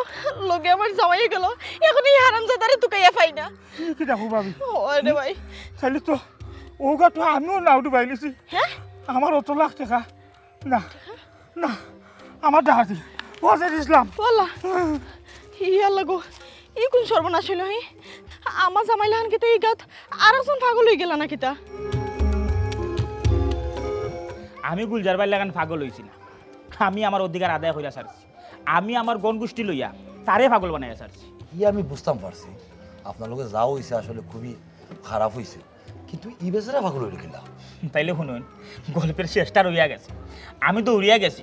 Speaker 4: লগে আমার জামাইও গেল, এখন এই হারামজাদারে তুকাইয়া পাই না।
Speaker 1: কি দেখো ভাবি?
Speaker 4: ওরে ভাই
Speaker 1: তাহলে তো ও গাটো আমিও নাউটু বাইলিছি।
Speaker 4: হ্যাঁ
Speaker 1: আমার 100 লাখ টাকা না না আমার ডাহাতি ওয়াজের ইসলাম
Speaker 4: বলা ইয়া লাগো ই কোন সর্বনাশ হইল হি, আমার জামাইলাহান কিতা এই গাত আর একজন পাগল হয়ে গেল না কিতা?
Speaker 1: আমি গুলজার ভাই লাগান পাগল হইছি না, আমি আমার অধিকার আদায় কইরা ছাড়ছি, আমি আমার গণগোষ্ঠী লইয়া তারে পাগল বানাইয়া ছাড়ছি।
Speaker 5: আমি বুঝতাম পারছি আপনার লোকে যা হয়েছে আসলে খুবই খারাপ হয়েছে, কিন্তু ই বেচারা পাগল হয়ে গেল।
Speaker 1: তাইলে শুনুন গল্পের শেষটা রইয়া গেছে, আমি তো উড়িয়া গেছি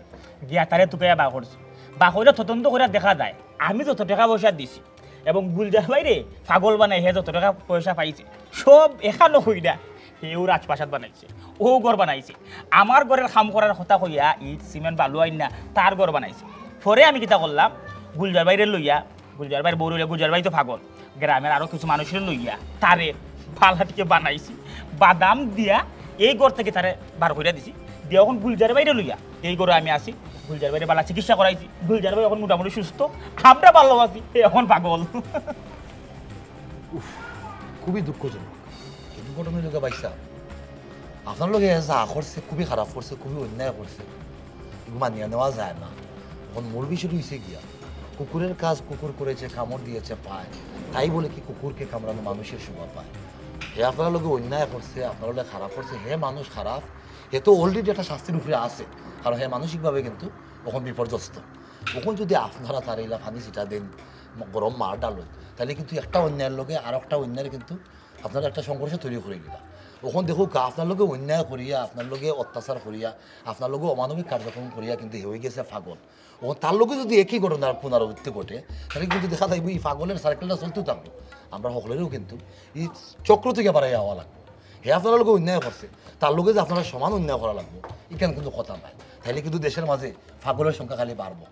Speaker 1: গিয়া তারে তুকাইয়া বা করছি, বা কইরা তদন্ত করে দেখা যায় আমি যত টাকা পয়সা দিছি এবং গুলজার বাইরে পাগল বানাই হে যত টাকা পয়সা পাইছে সব এখানো কইরা সেও রাজপ্রাসাদ বানাইছে, ও ঘর বানাইছে, আমার ঘরের কাম করার কথা কইয়া ইট সিমেন্ট বালু আইন না তার ঘর বানাইছে। পরে আমি কিতা করলাম গুলজার বাইরে লইয়া, গুলজার বাইরে বউ লইয়া, গুলজার বাই তো পাগল, গ্রামের আরও কিছু মানুষের লইয়া তারে পালাটিকে বানাইছি, বাদাম দিয়া এই ঘর থেকে তারে বার কইরা দিছি, দিয়ে এখন গুলজার বাইরে লইয়া এই ঘরে আমি আসি, গুলজার বাইরে বালা চিকিৎসা করাইছি, গুলজার ভাই এখন মোটামুটি সুস্থ, আমরা ভালো আছি, এখন পাগল।
Speaker 5: খুবই দুঃখজনক, কিন্তু ঘটনা লোকে বাইসা আপনার লোকে যা করছে খুবই খারাপ করছে, খুবই অন্যায় করছে, এগুলো মানিয়ে নেওয়া যায় না। এখন মূল বিষয়টা হয়েছে গিয়া কুকুরের কাজ কুকুর করেছে, কামড় দিয়েছে পায়, তাই বলে কি কুকুরকে কামড়ানো মানুষের শোভা পায়? হে আপনার লোকে অন্যায় করছে, আপনার লোকে খারাপ করছে, হে মানুষ খারাপ, হে তো অলরেডি একটা শাস্তির উপরে আছে, কারণ হে মানসিকভাবে কিন্তু ওখান বিপর্যস্ত। ওখান যদি আপনারা তার এলা ফানি সেটা দেন, গরম মার ডালো, তাহলে কিন্তু একটা অন্যায়ের লোকে আর একটা অন্যায়ের কিন্তু আপনারা একটা সংঘর্ষ তৈরি করে গেলা। ওখান দেখো আপনার লোকে অন্যায় করিয়া আপনার লোকে অত্যাচার করিয়া আপনার লোকে অমানবিক কার্যক্রম করিয়া কিন্তু হয়ে গেছে পাগল ও তার লোকে যদি একই ঘটনার পুনরাবৃত্তি ঘটে তাহলে কিন্তু দেখা যাইব এই পাগলের সার্কেলটা চলতেও থাকবো আমরা সকলেরও কিন্তু এই চক্র থেকে বাড়াই হওয়া লাগবে হে আপনার লোকে অন্যায় করছে তার লোকে যে আপনারা সমান অন্যায় করা লাগবে এখানে কিন্তু কথা নাই তাহলে কিন্তু দেশের মাঝে পাগলের সংখ্যা খালি বাড়বো